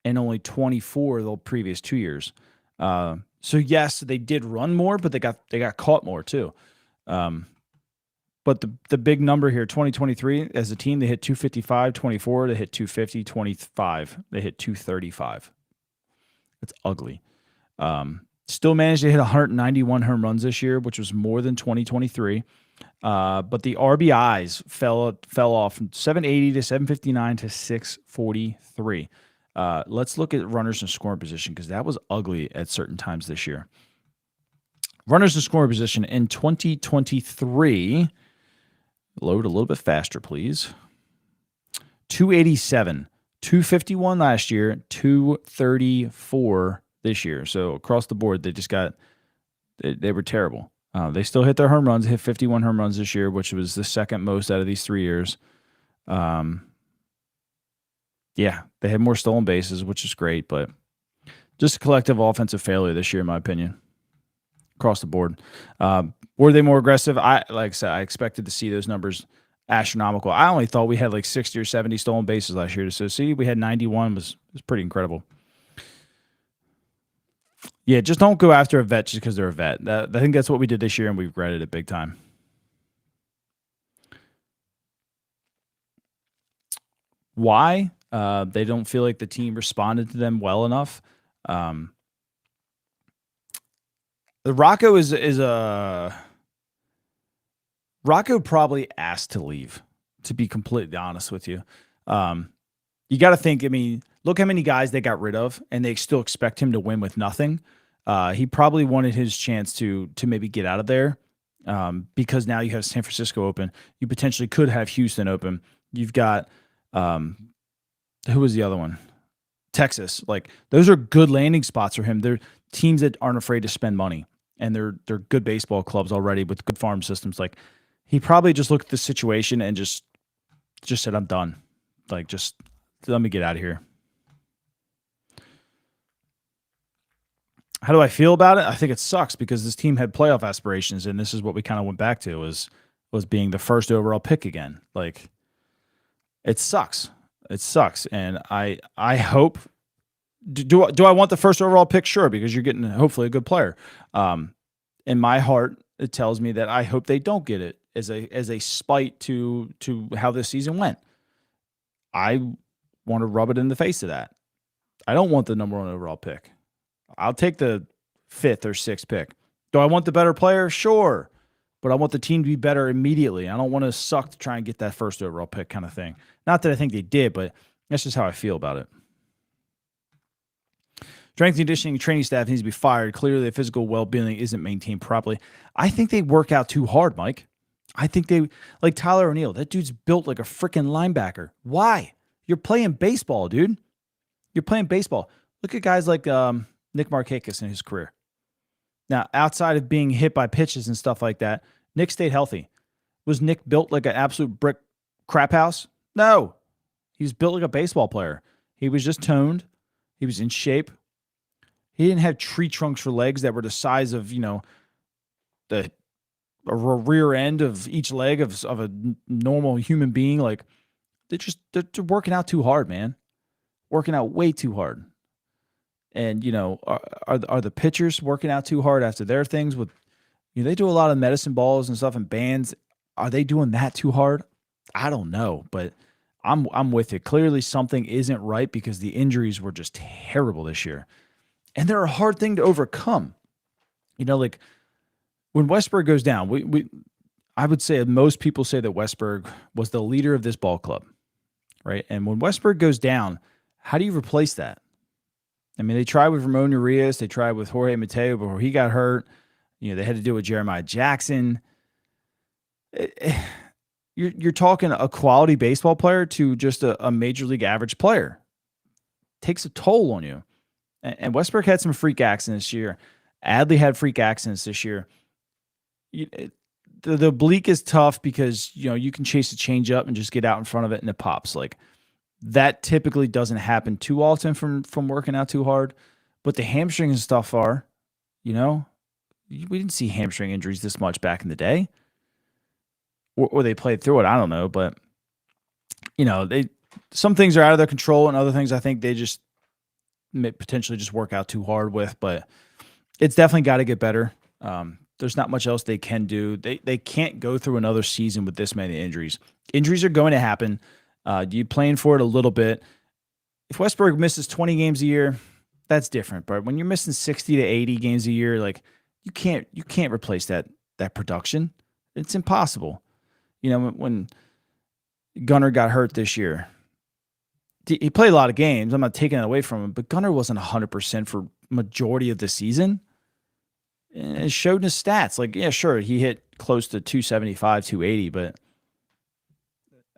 and only 24 the previous 2 years. So yes, they did run more, but they got caught more too. But the big number here, 2023, as a team, they hit 255, 24, they hit 250, 25, they hit 235. It's ugly. Still managed to hit 191 home runs this year, which was more than 2023. But the RBIs fell off from 780 to 759 to 643. Let's look at runners in scoring position because that was ugly at certain times this year. Runners in scoring position in 2023. Load a little bit faster, please. 287, 251 last year, 234 this year. So across the board, they were terrible. They still hit their home runs, hit 51 home runs this year, which was the second most out of these 3 years. Yeah, they had more stolen bases, which is great, but just a collective offensive failure this year, in my opinion, across the board. Were they more aggressive? Like I said, I expected to see those numbers astronomical. I only thought we had like 60 or 70 stolen bases last year. So see, we had 91 was pretty incredible. Yeah, just don't go after a vet just because they're a vet. I think that's what we did this year, and we regretted it big time. Why? They don't feel like the team responded to them well enough. The Rocco Rocco probably asked to leave, to be completely honest with you. You got to think, I mean, look how many guys they got rid of, and they still expect him to win with nothing. He probably wanted his chance to maybe get out of there because now you have San Francisco open. You potentially could have Houston open. You've got, who was the other one? Texas. Like, those are good landing spots for him. They're teams that aren't afraid to spend money, and they're good baseball clubs already with good farm systems. Like, he probably just looked at the situation and just said, I'm done. Like, just let me get out of here. How do I feel about it? I think it sucks because this team had playoff aspirations, and this is what we kind of went back to was being the first overall pick again. Like, it sucks. It sucks. And I hope do I want the first overall pick? Sure, because you're getting hopefully a good player. In my heart, it tells me that I hope they don't get it as a spite to how this season went. I want to rub it in the face of that. I don't want the number 1 overall pick. I'll take the 5th or 6th pick. Do I want the better player? Sure. But I want the team to be better immediately. I don't want to suck to try and get that first overall pick kind of thing. Not that I think they did, but that's just how I feel about it. Strength and conditioning training staff needs to be fired. Clearly, the physical well-being isn't maintained properly. I think they work out too hard, Mike. I think they, like Tyler O'Neill, that dude's built like a freaking linebacker. Why? You're playing baseball, dude. You're playing baseball. Look at guys like Nick Markakis in his career. Now, outside of being hit by pitches and stuff like that, Nick stayed healthy. Was Nick built like an absolute brick crap house? No. He was built like a baseball player. He was just toned. He was in shape. He didn't have tree trunks for legs that were the size of, the rear end of each leg of a normal human being. Like, they're working out too hard, man. working out way too hard. And, are the pitchers working out too hard after their things with, they do a lot of medicine balls and stuff and bands. Are they doing that too hard? I don't know, but I'm with it. Clearly something isn't right because the injuries were just terrible this year. And they're a hard thing to overcome. Like when Westberg goes down, I would say most people say that Westberg was the leader of this ball club, right? And when Westberg goes down, how do you replace that? I mean, they tried with Ramon Urias, they tried with Jorge Mateo before he got hurt. They had to do it with Jeremiah Jackson. You're talking a quality baseball player to just a major league average player. Takes a toll on you. And Westberg had some freak accidents this year. Adley had freak accidents this year. The oblique is tough because, you can chase a change up and just get out in front of it and it pops. Like that typically doesn't happen too often from working out too hard. But the hamstring and stuff are, we didn't see hamstring injuries this much back in the day. Or they played through it. I don't know. But, some things are out of their control and other things I think they just may potentially just work out too hard with. But it's definitely got to get better. There's not much else they can do. They can't go through another season with this many injuries. Injuries are going to happen. You plan for it a little bit. If Westberg misses 20 games a year, that's different. But when you're missing 60 to 80 games a year, like you can't replace that production. It's impossible. When Gunnar got hurt this year, he played a lot of games. I'm not taking it away from him, but Gunnar wasn't 100% for majority of the season. And it showed in his stats. Like, yeah, sure, he hit close to 275, 280, but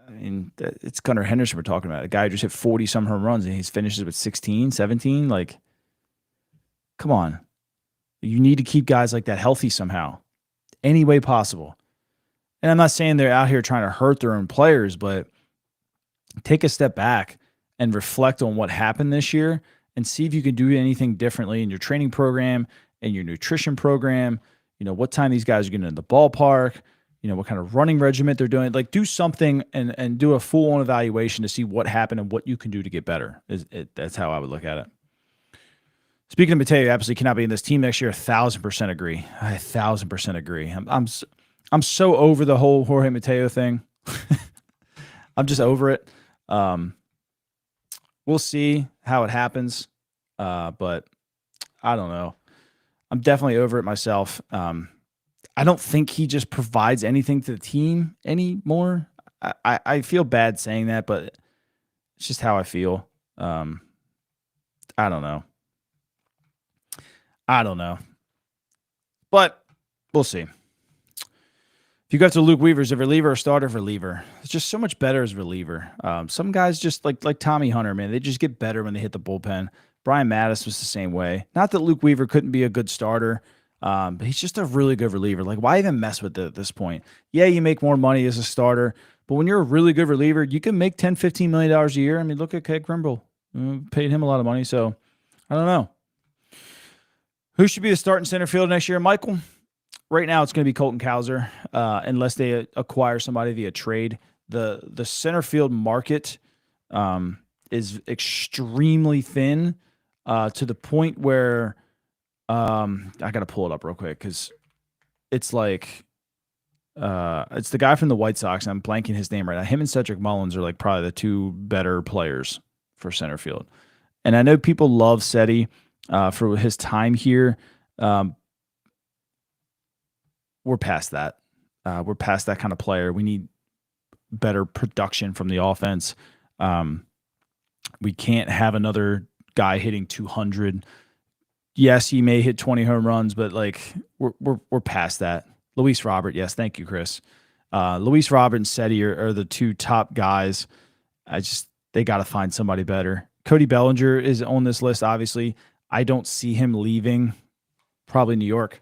I mean, it's Gunnar Henderson we're talking about. A guy who just hit 40-some home runs, and he's finishes with 16, 17. Like, come on. You need to keep guys like that healthy somehow, any way possible. And I'm not saying they're out here trying to hurt their own players, but take a step back and reflect on what happened this year and see if you can do anything differently in your training program and your nutrition program. What time these guys are getting in the ballpark, what kind of running regimen they're doing. Like, do something and do a full-on evaluation to see what happened and what you can do to get better. That's how I would look at it. Speaking of Mateo, absolutely cannot be in this team next year. 1,000% agree. I 1,000% agree. I'm so over the whole Jorge Mateo thing. I'm just over it. We'll see how it happens. But I don't know. I'm definitely over it myself. I don't think he just provides anything to the team anymore. I feel bad saying that, but it's just how I feel. I don't know. But we'll see. If you go to Luke Weaver, is a reliever or starter reliever? It's just so much better as a reliever. Some guys just like Tommy Hunter, man, they just get better when they hit the bullpen. Brian Mattis was the same way. Not that Luke Weaver couldn't be a good starter, but he's just a really good reliever. Like, why even mess with it at this point? Yeah, you make more money as a starter, but when you're a really good reliever, you can make $10, $15 million a year. I mean, look at Keg Grimble. Paid him a lot of money, so I don't know. Who should be the starting center field next year, Michael? Right now, it's going to be Colton Cowser, unless they acquire somebody via trade. The center field market is extremely thin to the point where I got to pull it up real quick because it's like it's the guy from the White Sox. And I'm blanking his name right now. Him and Cedric Mullins are like probably the two better players for center field. And I know people love Seti for his time here. We're past that. We're past that kind of player. We need better production from the offense. We can't have another guy hitting 200. Yes, he may hit 20 home runs, but like we're past that. Luis Robert, yes, thank you, Chris. Luis Robert and Seti are the two top guys. They got to find somebody better. Cody Bellinger is on this list, obviously. I don't see him leaving. Probably New York.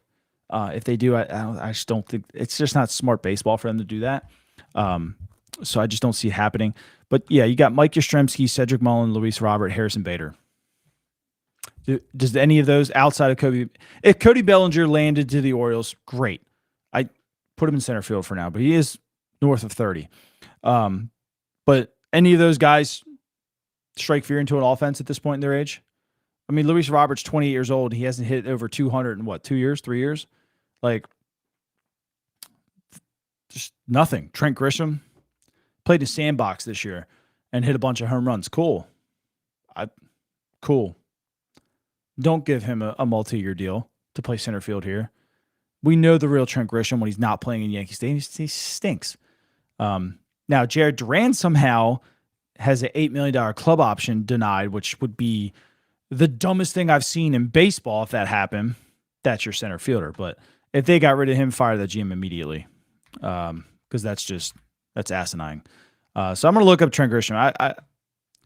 If they do, I just don't think it's just not smart baseball for them to do that. So I just don't see it happening. But yeah, you got Mike Yastrzemski, Cedric Mullin, Luis Robert, Harrison Bader. Does any of those outside of Cody? If Cody Bellinger landed to the Orioles, great. I put him in center field for now, but he is north of 30. But any of those guys, strike fear into an offense at this point in their age. I mean, Luis Roberts, 28 years old. He hasn't hit over 200 in what, 2 years, 3 years? Like, just nothing. Trent Grisham played in sandbox this year and hit a bunch of home runs. Cool. Cool. Don't give him a multi-year deal to play center field here. We know the real Trent Grisham when he's not playing in Yankee Stadium. He stinks. Now, Jared Duran somehow has an $8 million club option denied, which would be the dumbest thing I've seen in baseball. If that happened, that's your center fielder. But if they got rid of him, fire the GM immediately, because that's asinine. So I'm going to look up Trent Grisham.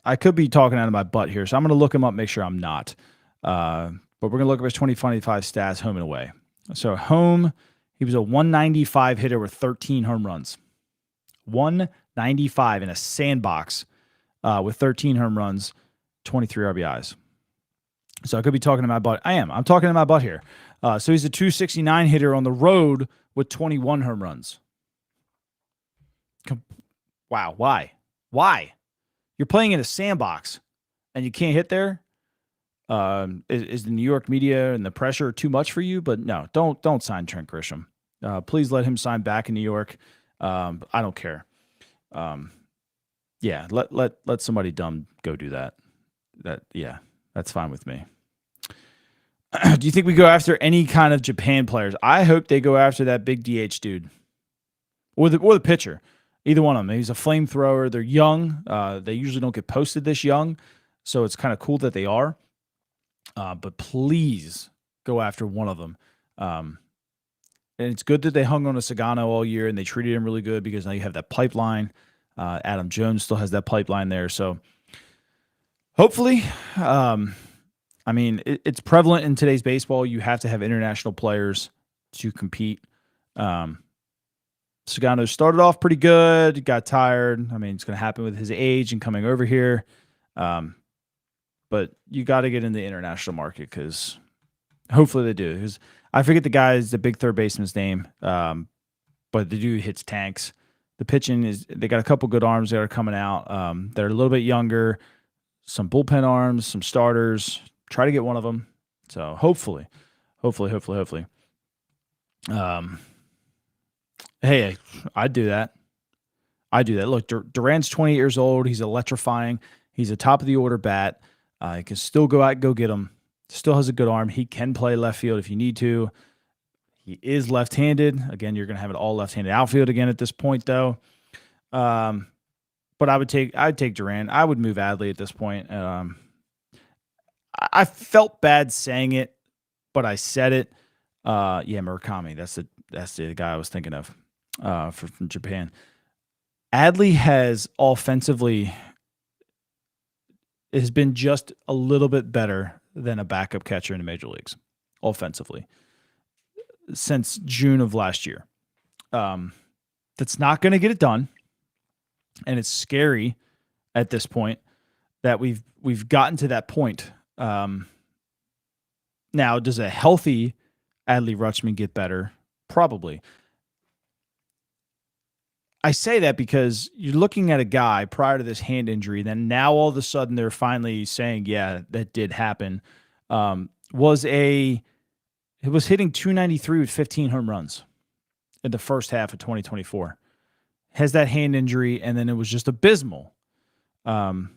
I could be talking out of my butt here, so I'm going to look him up, make sure I'm not. But we're going to look up his 2025 stats, home and away. So home, he was a 195 hitter with 13 home runs. 195 in a sandbox with 13 home runs, 23 RBIs. So I could be talking to my butt. I'm talking to my butt here. So he's a 269 hitter on the road with 21 home runs. Wow. Why? You're playing in a sandbox and you can't hit there? Is the New York media and the pressure too much for you? But no, don't sign Trent Grisham. Please let him sign back in New York. I don't care. Yeah, let somebody dumb go do that. That's fine with me. Do you think we go after any kind of Japan players? I hope they go after that big DH dude or the pitcher. Either one of them. He's a flamethrower. They're young. They usually don't get posted this young, so it's kind of cool that they are. But please go after one of them. And it's good that they hung on to Sagano all year and they treated him really good because now you have that pipeline. Adam Jones still has that pipeline there. So hopefully, I mean, it's prevalent in today's baseball. You have to have international players to compete. Sagano started off pretty good, got tired. I mean, it's going to happen with his age and coming over here. But you got to get in the international market because hopefully they do. Because I forget the big third baseman's name, but the dude hits tanks. The pitching they got a couple good arms that are coming out. They're a little bit younger, some bullpen arms, some starters. Try to get one of them. So hopefully. Hey, I'd do that. Look, Duran's 20 years old. He's electrifying. He's a top of the order bat. He can still go out and go get him. Still has a good arm. He can play left field if you need to. He is left-handed. Again, you're going to have an all left-handed outfield again at this point, though. But I'd take Duran. I would move Adley at this point. I felt bad saying it, but I said it. Murakami. That's the guy I was thinking of from Japan. Adley has offensively has been just a little bit better than a backup catcher in the major leagues offensively since June of last year. That's not going to get it done. And it's scary at this point that we've gotten to that point. Now, does a healthy Adley Rutschman get better? Probably. I say that because you're looking at a guy prior to this hand injury, then now all of a sudden they're finally saying, yeah, that did happen. It was hitting 293 with 15 home runs in the first half of 2024. Has that hand injury, and then it was just abysmal. And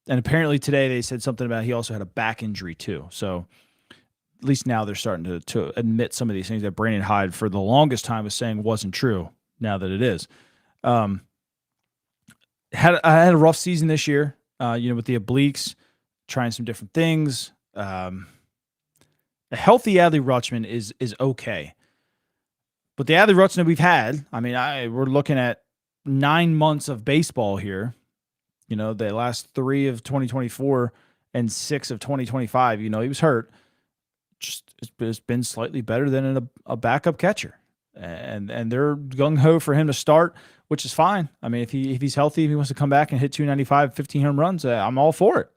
apparently today they said something about he also had a back injury too. So at least now they're starting to admit some of these things that Brandon Hyde for the longest time was saying wasn't true. Now that it is. I had a rough season this year, with the obliques, trying some different things. A healthy Adley Rutschman is okay. But the Adley Rutschman we've had, I mean, we're looking at 9 months of baseball here. The last 3 of 2024 and 6 of 2025, he was hurt. It's been slightly better than a backup catcher. And they're gung-ho for him to start, which is fine. I mean, if he's healthy, if he wants to come back and hit 295, 15 home runs, I'm all for it.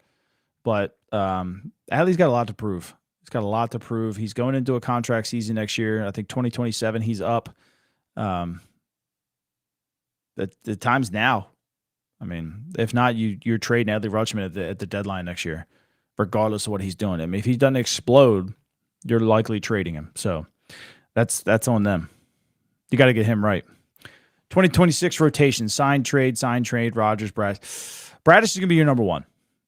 But Adley's got a lot to prove. He's got a lot to prove. He's going into a contract season next year. I think 2027 he's up. The time's now. I mean, if not, you're trading Adley Rutschman at the deadline next year, regardless of what he's doing. I mean, if he doesn't explode, you're likely trading him. So that's on them. You got to get him right. 2026 rotation, sign, trade, Rogers, Bradish. Bradish is going to be your number one.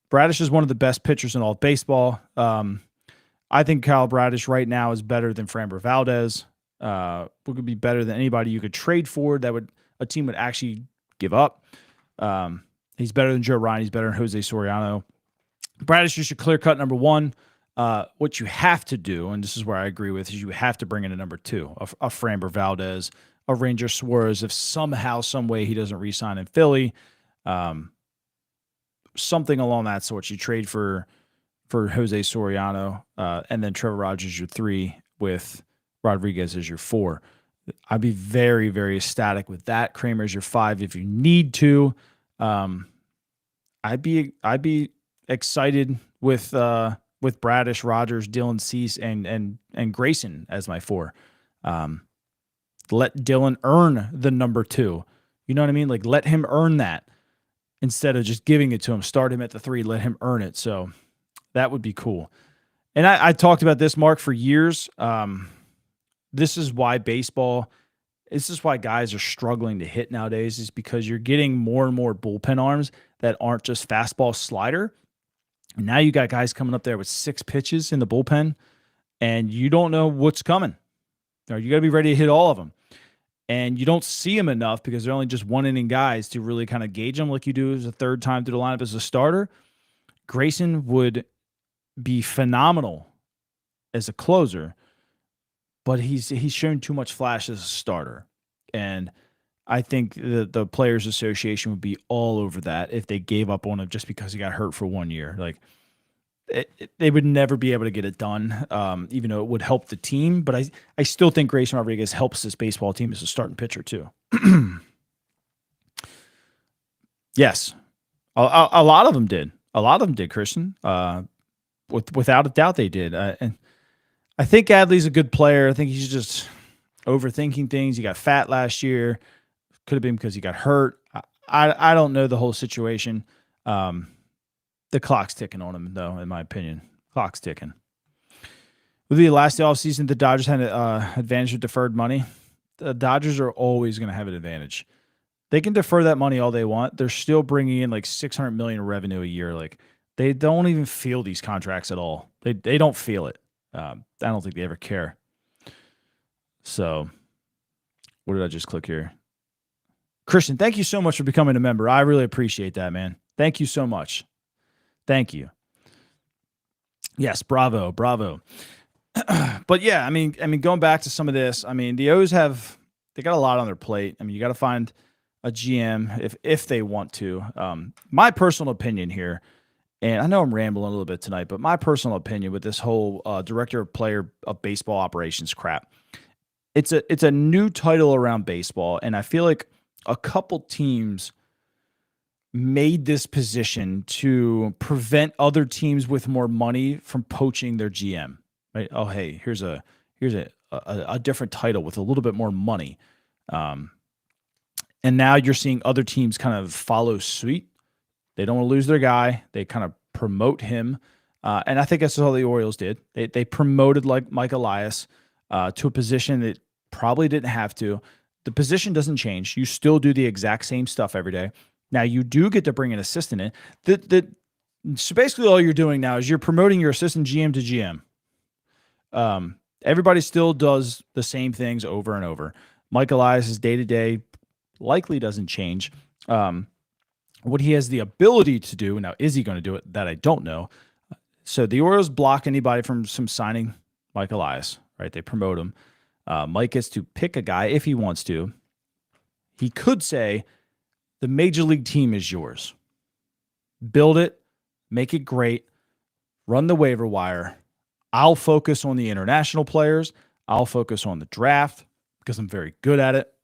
Bradish is one of the best pitchers in all of baseball. I think Kyle Bradish right now is better than Framber Valdez. Would be better than anybody you could trade for that a team would actually give up. He's better than Joe Ryan. He's better than Jose Soriano. Bradish is your clear-cut number one. What you have to do, and this is where I agree with, is you have to bring in a number two, a Framber Valdez, a Ranger Suarez, if somehow, some way he doesn't re-sign in Philly. Something along that sort. You trade for Jose Soriano, and then Trevor Rogers your 3 with Rodriguez as your 4. I'd be very, very ecstatic with that. Kramer's your 5 if you need to. I'd be excited with Bradish, Rogers, Dylan Cease, and Grayson as my 4. Let Dylan earn the number 2. You know what I mean? Like, let him earn that instead of just giving it to him. Start him at the 3, let him earn it. So that would be cool. And I talked about this, Mark, for years. This is why guys are struggling to hit nowadays, is because you're getting more and more bullpen arms that aren't just fastball slider. And now you got guys coming up there with 6 pitches in the bullpen, and you don't know what's coming. You got to be ready to hit all of them. And you don't see them enough because they're only just 1-inning guys to really kind of gauge them like you do as a third time through the lineup as a starter. Grayson would be phenomenal as a closer, but he's shown too much flash as a starter. And I think the Players Association would be all over that if they gave up on him just because he got hurt for 1 year. Like, they would never be able to get it done, even though it would help the team. But I still think Grayson Rodriguez helps this baseball team as a starting pitcher too. Yes, a lot of them did. A lot of them did, Christian. Without a doubt, they did. And I think Adley's a good player. I think he's just overthinking things. He got fat last year. Could have been because he got hurt. I don't know the whole situation. The clock's ticking on him, though, in my opinion. Clock's ticking. With the last offseason, the Dodgers had an advantage of deferred money. The Dodgers are always going to have an advantage. They can defer that money all they want. They're still bringing in like $600 million in revenue a year. Like, they don't even feel these contracts at all. They don't feel it. I don't think they ever care. So, what did I just click here? Christian, thank you so much for becoming a member. I really appreciate that, man. Thank you so much. Thank you. Yes, bravo. But yeah, I mean, going back to some of this, I mean, the O's they got a lot on their plate. I mean, you got to find a GM if they want to. My personal opinion here, and I know I'm rambling a little bit tonight, but my personal opinion with this whole director of player of baseball operations crap, it's a new title around baseball, and I feel like a couple teams made this position to prevent other teams with more money from poaching their GM. Right? Oh, hey, here's a different title with a little bit more money. And now you're seeing other teams kind of follow suit. They don't want to lose their guy. They kind of promote him. And I think that's all the Orioles did. They promoted like Mike Elias to a position that probably didn't have to. The position doesn't change. You still do the exact same stuff every day. Now, you do get to bring an assistant in. So basically all you're doing now is you're promoting your assistant GM to GM. Everybody still does the same things over and over. Mike Elias' day-to-day likely doesn't change. What he has the ability to do, now is he going to do it? That I don't know. So the Orioles block anybody from signing Mike Elias, right? They promote him. Mike gets to pick a guy if he wants to. He could say, the major league team is yours. Build it, make it great, run the waiver wire. I'll focus on the international players. I'll focus on the draft because I'm very good at it.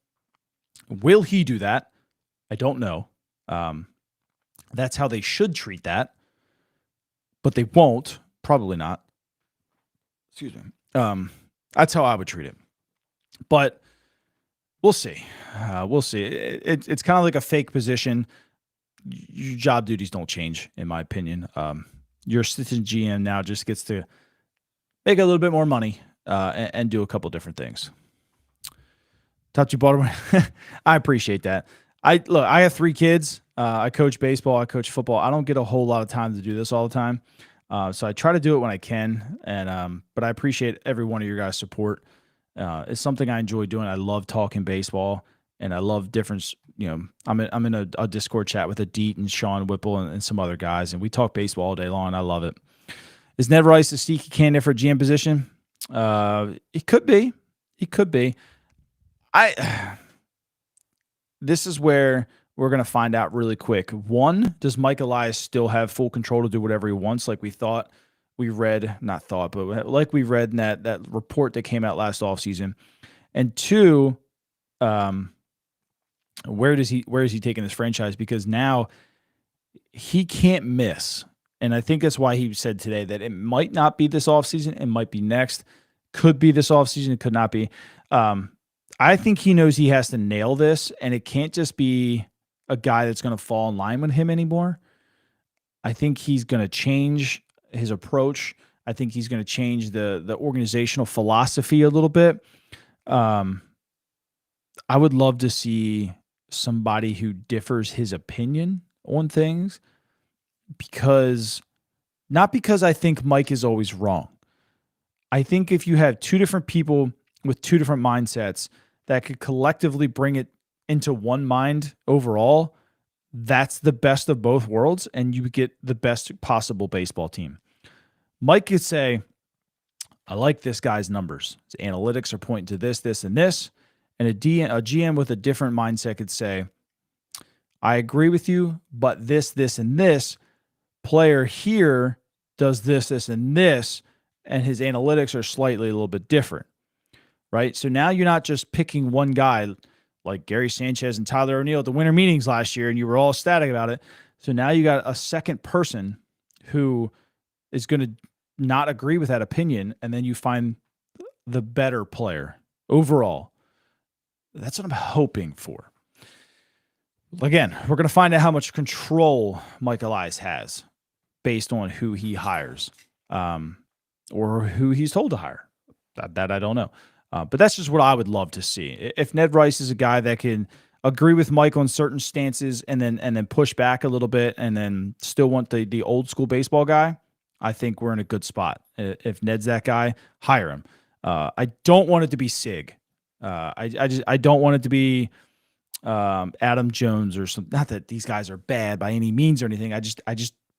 Will he do that? I don't know. That's how they should treat that, but they won't. Probably not. Excuse me. That's how I would treat it. But we'll see. We'll see. It's kind of like a fake position. your job duties don't change, in my opinion. Your assistant GM now just gets to make a little bit more money and do a couple different things. Top two Baltimore. I appreciate that. I have 3 kids. I coach baseball. I coach football. I don't get a whole lot of time to do this all the time. So I try to do it when I can. And but I appreciate every one of your guys' support. It's something I enjoy doing. I love talking baseball, and I love different. I'm in a Discord chat with Adeet and Sean Whipple and some other guys, and we talk baseball all day long. And I love it. Is Ned Rice a sneaky candidate for a GM position? It could be. He could be. This is where we're going to find out really quick. One, does Mike Elias still have full control to do whatever he wants, like we thought? We read, not thought, but like we read in that report that came out last offseason. And 2, where is he taking this franchise? Because now he can't miss. And I think that's why he said today that it might not be this offseason. It might be next. Could be this offseason. It could not be. I think he knows he has to nail this, and it can't just be a guy that's going to fall in line with him anymore. I think he's going to change his approach. I think he's going to change the organizational philosophy a little bit. I would love to see somebody who differs his opinion on things, not because I think Mike is always wrong. I think if you have 2 different people with 2 different mindsets that could collectively bring it into one mind overall, that's the best of both worlds, and you get the best possible baseball team. Mike could say, I like this guy's numbers. His analytics are pointing to this, this, and this. And a GM with a different mindset could say, I agree with you, but this, and this player here does this, and this, and his analytics are slightly a little bit different, right? So now you're not just picking one guy like Gary Sanchez and Tyler O'Neill at the winter meetings last year, and you were all ecstatic about it. So now you got a second person who is going to not agree with that opinion, and then you find the better player overall. That's what I'm hoping for. Again, we're going to find out how much control Mike Elias has based on who he hires or who he's told to hire. That I don't know. But that's just what I would love to see. If Ned Rice is a guy that can agree with Mike on certain stances and then push back a little bit and then still want the old school baseball guy, I think we're in a good spot. If Ned's that guy, hire him. I don't want it to be Sig. I don't want it to be Adam Jones or something. Not that these guys are bad by any means or anything.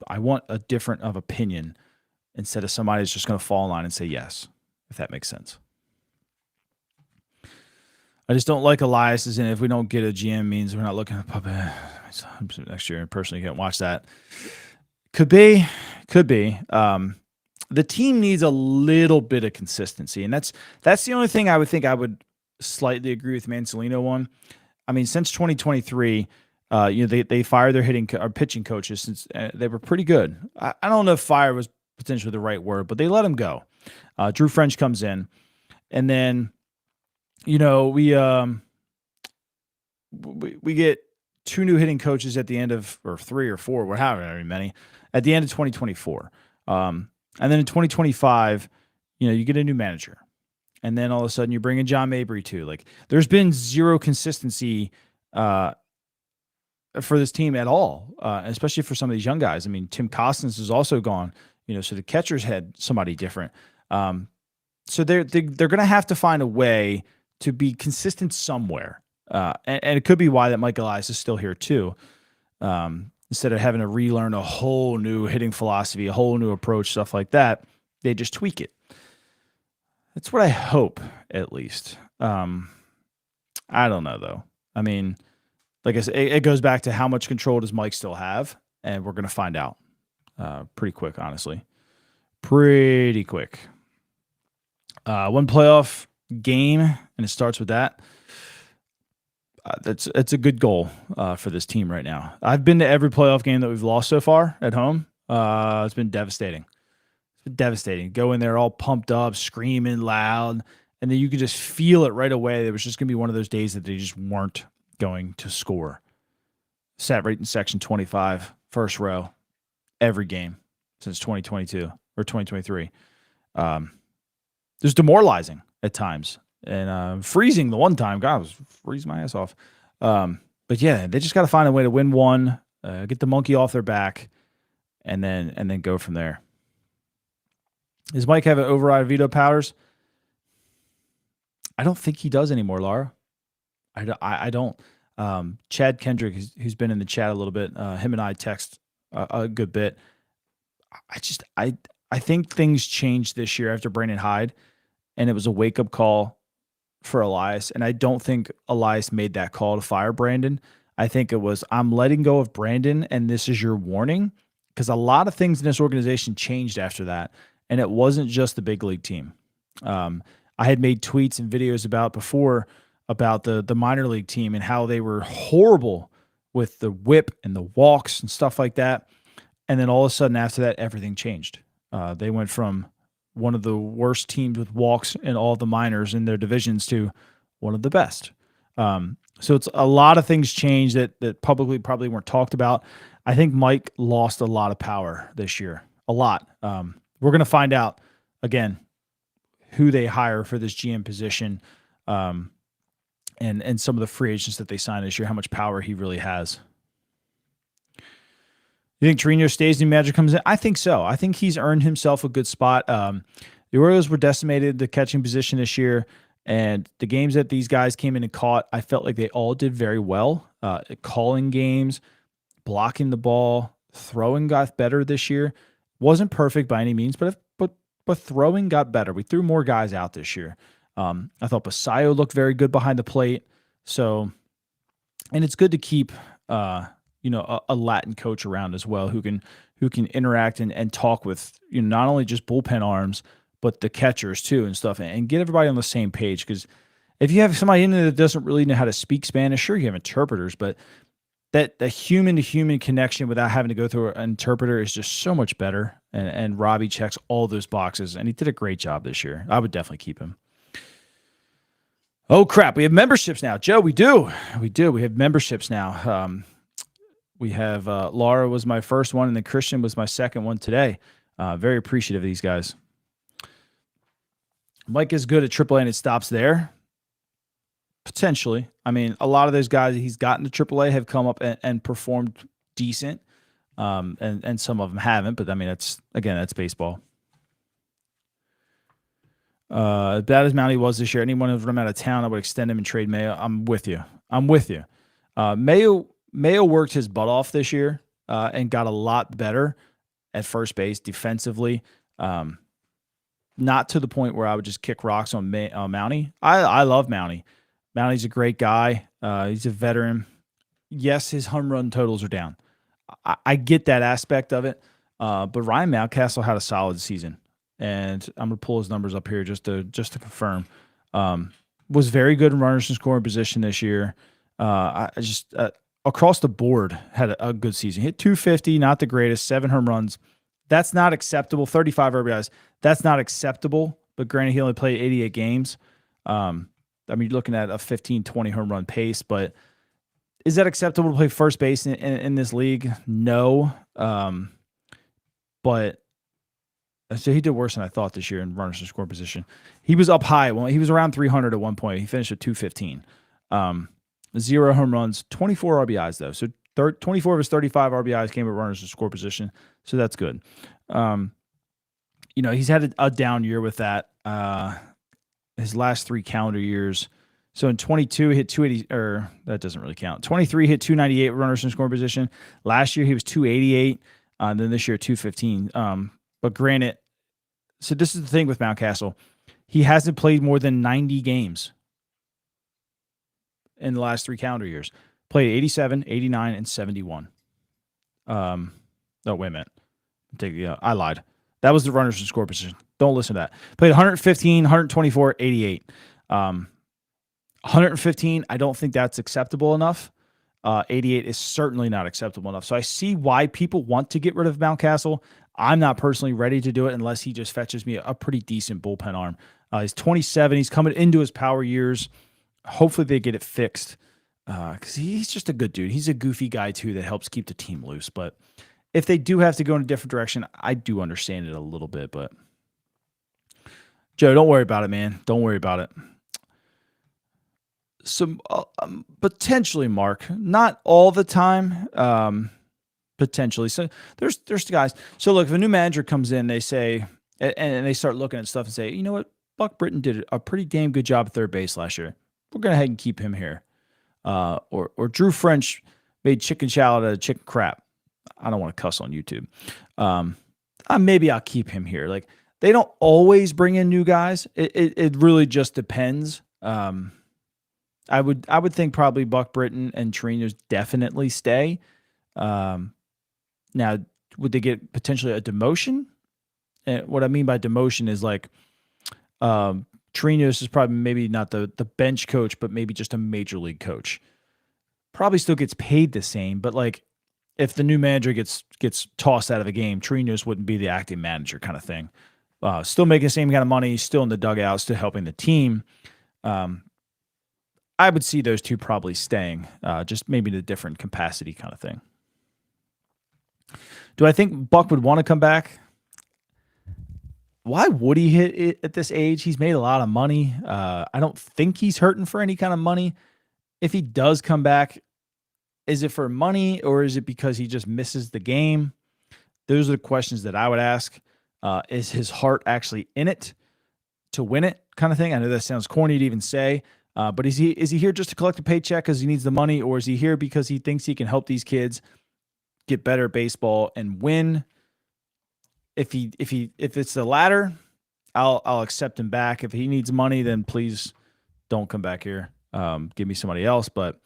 I want a different of opinion instead of somebody that's just going to fall in line and say yes, if that makes sense. I just don't like Elias's, and if we don't get a GM, means we're not looking at puppet next year. Personally, can't watch that. Could be. The team needs a little bit of consistency, and that's the only thing I would think I would slightly agree with Mansolino on. I mean, since 2023, they fired their pitching coaches since they were pretty good. I don't know if fire was potentially the right word, but they let him go. Drew French comes in, and then we get 2 new hitting coaches at the end of, or 3 or 4, however many, at the end of 2024. And then in 2025, you get a new manager. And then all of a sudden you bring in John Mabry too. Like, there's been zero consistency for this team at all, especially for some of these young guys. I mean, Tim Costens is also gone, so the catchers had somebody different. So they're going to have to find a way to be consistent somewhere. And it could be why that Mike Elias is still here too. Instead of having to relearn a whole new hitting philosophy, a whole new approach, stuff like that, they just tweak it. That's what I hope, at least. I don't know, though. I mean, like I said, it goes back to how much control does Mike still have, and we're going to find out pretty quick, honestly. Pretty quick. One playoff game, and it starts with that. It's a good goal for this team right now. I've been to every playoff game that we've lost so far at home. It's been devastating. Devastating. Go in there all pumped up, screaming loud, and then you could just feel it right away. It was just going to be one of those days that they just weren't going to score. sat right in section 25, first row, every game since 2022 or 2023. It was demoralizing at times, and freezing the one time. God, I was freezing my ass off. But yeah, they just got to find a way to win one, get the monkey off their back, and then go from there. Does Mike have an override veto powers? I don't think he does anymore, Laura. I don't. Chad Kendrick, who's been in the chat a little bit, him and I text a good bit. I think things changed this year after Brandon Hyde, and it was a wake-up call for Elias. And I don't think Elias made that call to fire Brandon. I think it was, I'm letting go of Brandon, and this is your warning, because a lot of things in this organization changed after that, and it wasn't just the big league team. I had made tweets and videos about the minor league team and how they were horrible with the whip and the walks and stuff like that. And then all of a sudden after that, everything changed. They went from one of the worst teams with walks in all the minors in their divisions to one of the best. So it's a lot of things changed that publicly probably weren't talked about. I think Mike lost a lot of power this year, a lot. We're going to find out, again, who they hire for this GM position, and some of the free agents that they sign this year, how much power he really has. You think Trino stays and Magic comes in? I think so. I think he's earned himself a good spot. The Orioles were decimated the catching position this year, and the games that these guys came in and caught, I felt like they all did very well. Calling games, blocking the ball, throwing got better this year. Wasn't perfect by any means, but throwing got better. We threw more guys out this year. I thought Basayo looked very good behind the plate. So, and it's good to keep a Latin coach around as well who can interact and talk with not only just bullpen arms but the catchers too and stuff, and get everybody on the same page. Because if you have somebody in there that doesn't really know how to speak Spanish, sure you have interpreters, but that the human to human connection without having to go through an interpreter is just so much better. And Robbie checks all those boxes, and he did a great job this year. I would definitely keep him. Oh crap, we have memberships now, Joe. We do. We have memberships now. We have Laura was my first one, and then Christian was my second one today. Very appreciative of these guys. Mike is good at AAA, and it stops there. Potentially. I mean, a lot of those guys he's gotten to AAA have come up and performed decent, and some of them haven't. But I mean, that's baseball. As bad as Mountie was this year, anyone who's run out of town, I would extend him and trade Mayo. I'm with you. Mayo worked his butt off this year and got a lot better at first base defensively. Not to the point where I would just kick rocks on Mountie. I love Mountie. Mountie's a great guy. He's a veteran. Yes, his home run totals are down. I get that aspect of it. But Ryan Mountcastle had a solid season. And I'm going to pull his numbers up here just to confirm. Was very good in runners in scoring position this year. Across the board had a good season. Hit 250, not the greatest, 7 home runs. That's not acceptable. 35 RBIs. That's not acceptable. But granted, he only played 88 games. I mean, you're looking at a 15, 20 home run pace, but is that acceptable to play first base in this league? No. But so he did worse than I thought this year in runners in scoring position. He was up high. Well, he was around 300 at one point. He finished at 215. 0 home runs, 24 RBIs though. So 24 of his 35 RBIs came at runners in score position. So that's good. He's had a down year with that. His last 3 calendar years. So in 22, he hit 280, or that doesn't really count. 23 hit 298 runners in scoring position. Last year he was 288. Then this year 215. But granted, so this is the thing with Mountcastle. He hasn't played more than 90 games in the last 3 calendar years. Played 87, 89, and 71. Oh, wait a minute. I lied. That was the runners in score position. Don't listen to that. Played 115, 124, 88. 115, I don't think that's acceptable enough. 88 is certainly not acceptable enough. So I see why people want to get rid of Mountcastle. I'm not personally ready to do it unless he just fetches me a pretty decent bullpen arm. He's 27. He's coming into his power years. Hopefully they get it fixed. because he's just a good dude. He's a goofy guy too that helps keep the team loose. But if they do have to go in a different direction, I do understand it a little bit. But Joe, don't worry about it, man. Don't worry about it. Some potentially, Mark, not all the time. Potentially. So there's guys. So look, if a new manager comes in, they say, and they start looking at stuff and say, you know what, Buck Britton did a pretty damn good job at third base last year. We're gonna head and keep him here. Or Drew French made chicken salad out of chicken crap. I don't want to cuss on YouTube. Maybe I'll keep him here. Like, they don't always bring in new guys. It really just depends. I would think probably Buck Britton and Trina's definitely stay. Now, would they get potentially a demotion? And what I mean by demotion is like, Trinos is probably maybe not the bench coach, but maybe just a major league coach. Probably still gets paid the same, but like, if the new manager gets tossed out of the game, Trinos wouldn't be the acting manager kind of thing. Still making the same kind of money, still in the dugout, still helping the team. I would see those two probably staying, just maybe in a different capacity kind of thing. Do I think Buck would want to come back? Why would he hit it at this age? He's made a lot of money. I don't think he's hurting for any kind of money. If he does come back, is it for money or is it because he just misses the game? Those are the questions that I would ask. Is his heart actually in it to win it kind of thing? I know that sounds corny to even say, but is he here just to collect a paycheck because he needs the money, or is he here because he thinks he can help these kids get better at baseball and win? If it's the latter, I'll accept him back. If he needs money, then please don't come back here. Give me somebody else. But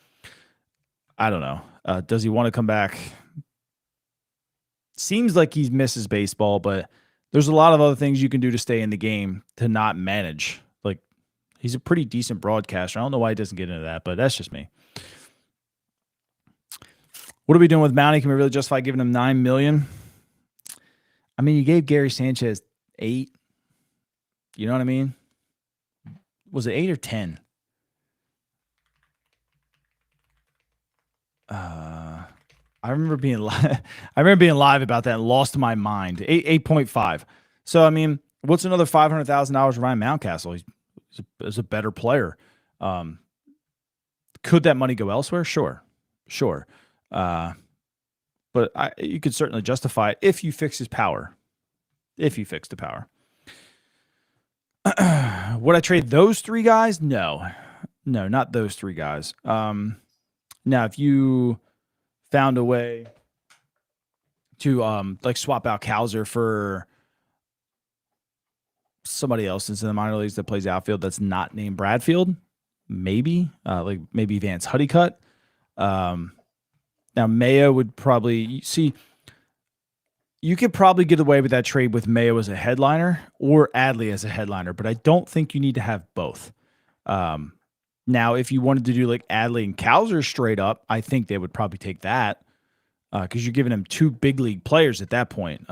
I don't know. Does he want to come back? Seems like he misses baseball, but there's a lot of other things you can do to stay in the game to not manage. Like, he's a pretty decent broadcaster. I don't know why he doesn't get into that, but that's just me. What are we doing with Mountie? Can we really justify giving him $9 million? I mean, you gave Gary Sanchez 8. You know what I mean? Was it 8 or 10? I remember being live. I remember being live about that and lost my mind. 8.5. So I mean, what's another $500,000 for Ryan Mountcastle? He's a better player. Could that money go elsewhere? Sure. But you could certainly justify it if you fix his power. If you fix the power. Would I trade those 3 guys? No, not those 3 guys. Now, if you found a way to like swap out Cowser for somebody else in the minor leagues that plays outfield that's not named Bradfield, maybe like maybe Vance Honeycutt. Now Mayo would probably see. You could probably get away with that trade with Mayo as a headliner or Adley as a headliner, but I don't think you need to have both. Now, if you wanted to do like Adley and Cowser straight up, I think they would probably take that because you're giving them 2 big league players at that point.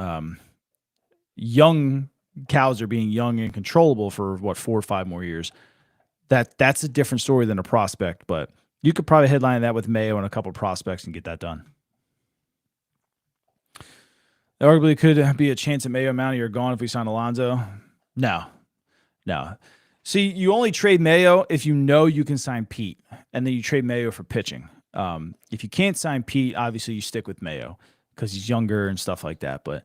Young Cowser being young and controllable for 4 or 5 more years. That's a different story than a prospect, but you could probably headline that with Mayo and a couple of prospects and get that done. There arguably could be a chance that Mayo and Mountie are gone if we sign Alonso. No. See, you only trade Mayo if you know you can sign Pete, and then you trade Mayo for pitching. If you can't sign Pete, obviously you stick with Mayo because he's younger and stuff like that. But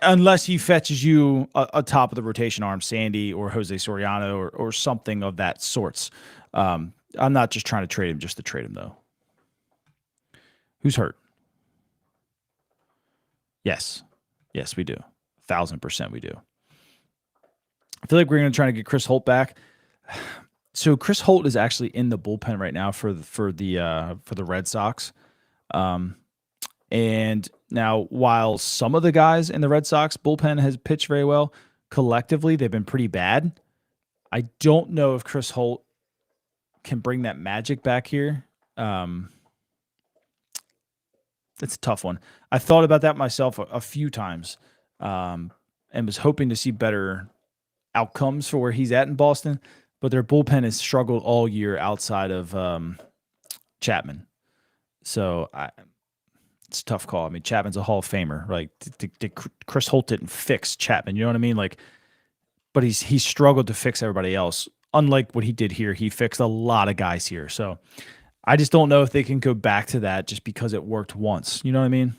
unless he fetches you a top of the rotation arm, Sandy or Jose Soriano or something of that sorts. I'm not just trying to trade him just to trade him, though. Who's hurt? Yes, we do. 1,000% we do. I feel like we're going to try to get Chris Holt back. So Chris Holt is actually in the bullpen right now for the Red Sox. And now, while some of the guys in the Red Sox bullpen has pitched very well, collectively they've been pretty bad. I don't know if Chris Holt can bring that magic back here. It's a tough one. I thought about that myself a few times, and was hoping to see better outcomes for where he's at in Boston. but their bullpen has struggled all year outside of Chapman. So it's a tough call. I mean, Chapman's a Hall of Famer. Like, Chris Holt didn't fix Chapman. You know what I mean? Like, but he's struggled to fix everybody else. Unlike what he did here, he fixed a lot of guys here. So I just don't know if they can go back to that just because it worked once. You know what I mean?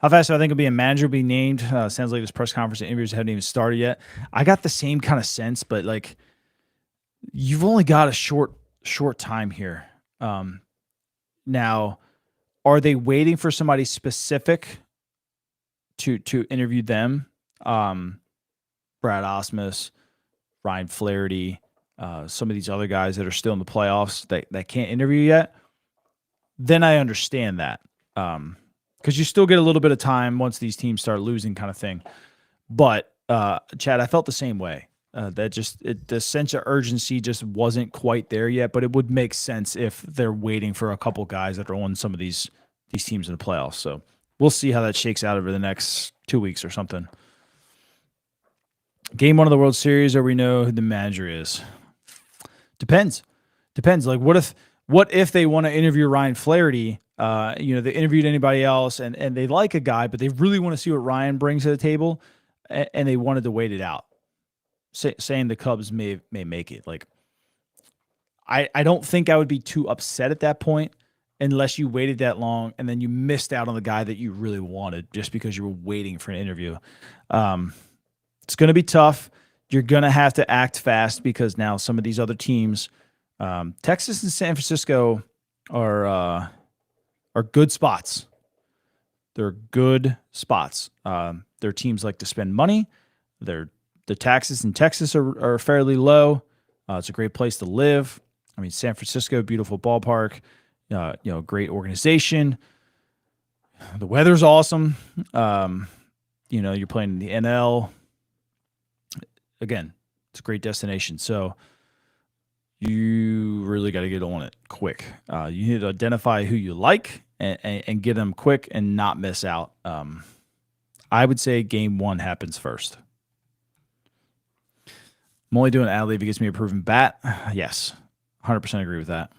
How fast do I think it'll be a manager be named? Sounds like this press conference and interviews haven't even started yet. I got the same kind of sense, but like, you've only got a short time here. Now, are they waiting for somebody specific to interview them? Brad Osmus, Ryan Flaherty, some of these other guys that are still in the playoffs that can't interview yet? Then I understand that. Because you still get a little bit of time once these teams start losing, kind of thing. But Chad, I felt the same way. The sense of urgency just wasn't quite there yet. But it would make sense if they're waiting for a couple guys that are on some of these teams in the playoffs. So we'll see how that shakes out over the next 2 weeks or something. Game 1 of the World Series, or we know who the manager is. Depends. Like, what if they want to interview Ryan Flaherty? They interviewed anybody else and they like a guy, but they really want to see what Ryan brings to the table, and they wanted to wait it out, saying the Cubs may make it. Like, I don't think I would be too upset at that point unless you waited that long and then you missed out on the guy that you really wanted just because you were waiting for an interview. It's going to be tough. You're going to have to act fast because now some of these other teams, Texas and San Francisco, are good spots. They're good spots. Their teams like to spend money. The taxes in Texas are fairly low. It's a great place to live. I mean, San Francisco, beautiful ballpark. Great organization. The weather's awesome. You're playing in the NL. Again, it's a great destination. So you really got to get on it quick. You need to identify who you like and get them quick and not miss out. I would say game 1 happens first. I'm only doing Adley if he gives me a proven bat. Yes, 100% agree with that.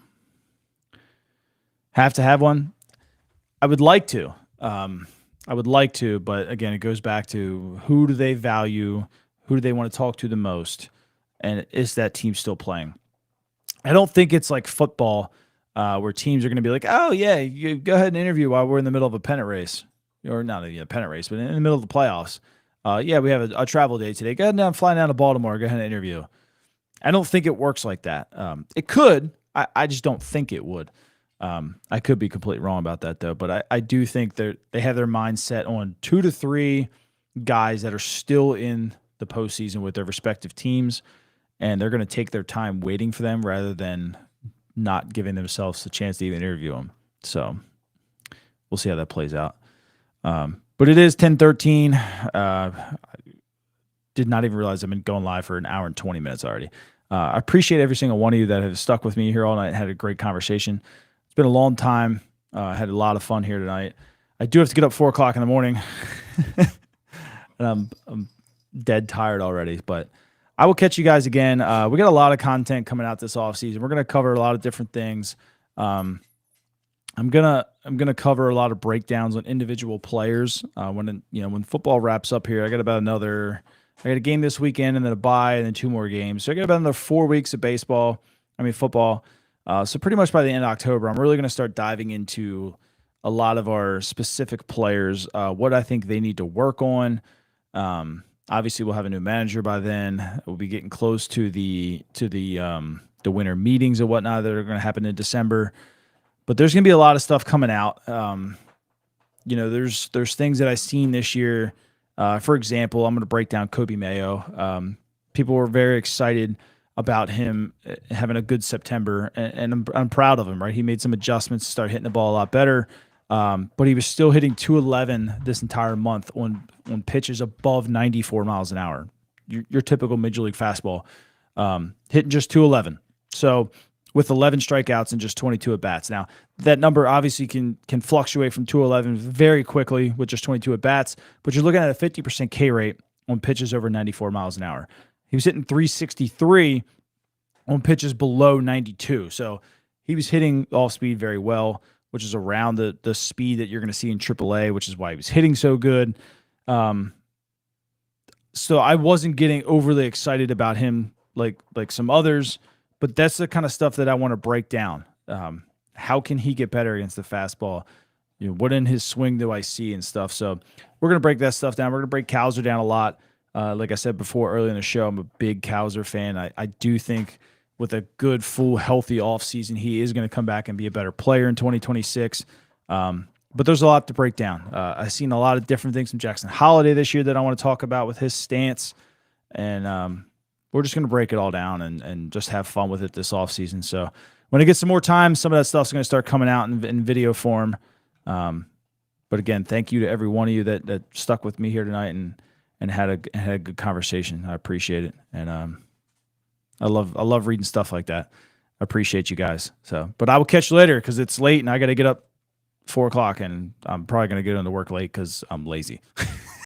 Have to have one? I would like to. But again, it goes back to who do they value, who do they want to talk to the most, and is that team still playing? I don't think it's like football where teams are going to be like, oh, yeah, you go ahead and interview while we're in the middle of a pennant race. Or not a pennant race, but in the middle of the playoffs. We have a travel day today. Go ahead and fly down to Baltimore. Go ahead and interview. I don't think it works like that. It could. I just don't think it would. I could be completely wrong about that, though. But I do think they have their mind set on 2 to 3 guys that are still in the postseason with their respective teams, and they're going to take their time waiting for them rather than not giving themselves a chance to even interview them. So we'll see how that plays out. But it is 10:13. Did not even realize I've been going live for an hour and 20 minutes already. I appreciate every single one of you that have stuck with me here all night and had a great conversation. It's been a long time. I had a lot of fun here tonight. I do have to get up 4 o'clock in the morning. And I'm dead tired already, but I will catch you guys again. We got a lot of content coming out this offseason. We're going to cover a lot of different things. I'm gonna cover a lot of breakdowns on individual players. When football wraps up here, I got a game this weekend and then a bye and then 2 more games. So I got about another 4 weeks of football. So pretty much by the end of October, I'm really gonna start diving into a lot of our specific players, what I think they need to work on. Obviously, we'll have a new manager by then. We'll be getting close to the winter meetings and whatnot that are going to happen in December. But there's going to be a lot of stuff coming out. There's things that I've seen this year. For example, I'm going to break down Kobe Mayo. People were very excited about him having a good September, and I'm proud of him. Right, he made some adjustments to start hitting the ball a lot better. But he was still hitting 211 this entire month on pitches above 94 miles an hour. Your typical major league fastball, hitting just 211. So with 11 strikeouts and just 22 at bats. Now that number obviously can fluctuate from 211 very quickly with just 22 at bats, but you're looking at a 50% K rate on pitches over 94 miles an hour. He was hitting 363 on pitches below 92. So he was hitting off speed very well, which is around the speed that you're going to see in AAA, which is why he was hitting so good. So I wasn't getting overly excited about him like some others, but that's the kind of stuff that I want to break down. How can he get better against the fastball? What in his swing do I see and stuff? So we're going to break that stuff down. We're going to break Cowser down a lot. Like I said before earlier in the show, I'm a big Cowser fan. I do think with a good, full, healthy offseason, he is going to come back and be a better player in 2026. But there's a lot to break down. I've seen a lot of different things from Jackson Holiday this year that I want to talk about with his stance. And we're just going to break it all down and just have fun with it this offseason. So when I get some more time, some of that stuff's going to start coming out in video form. But again, thank you to every one of you that stuck with me here tonight and had a good conversation. I appreciate it. And I love reading stuff like that. I appreciate you guys. So, but I will catch you later because it's late and I got to get up 4 o'clock, and I'm probably going to get into work late because I'm lazy.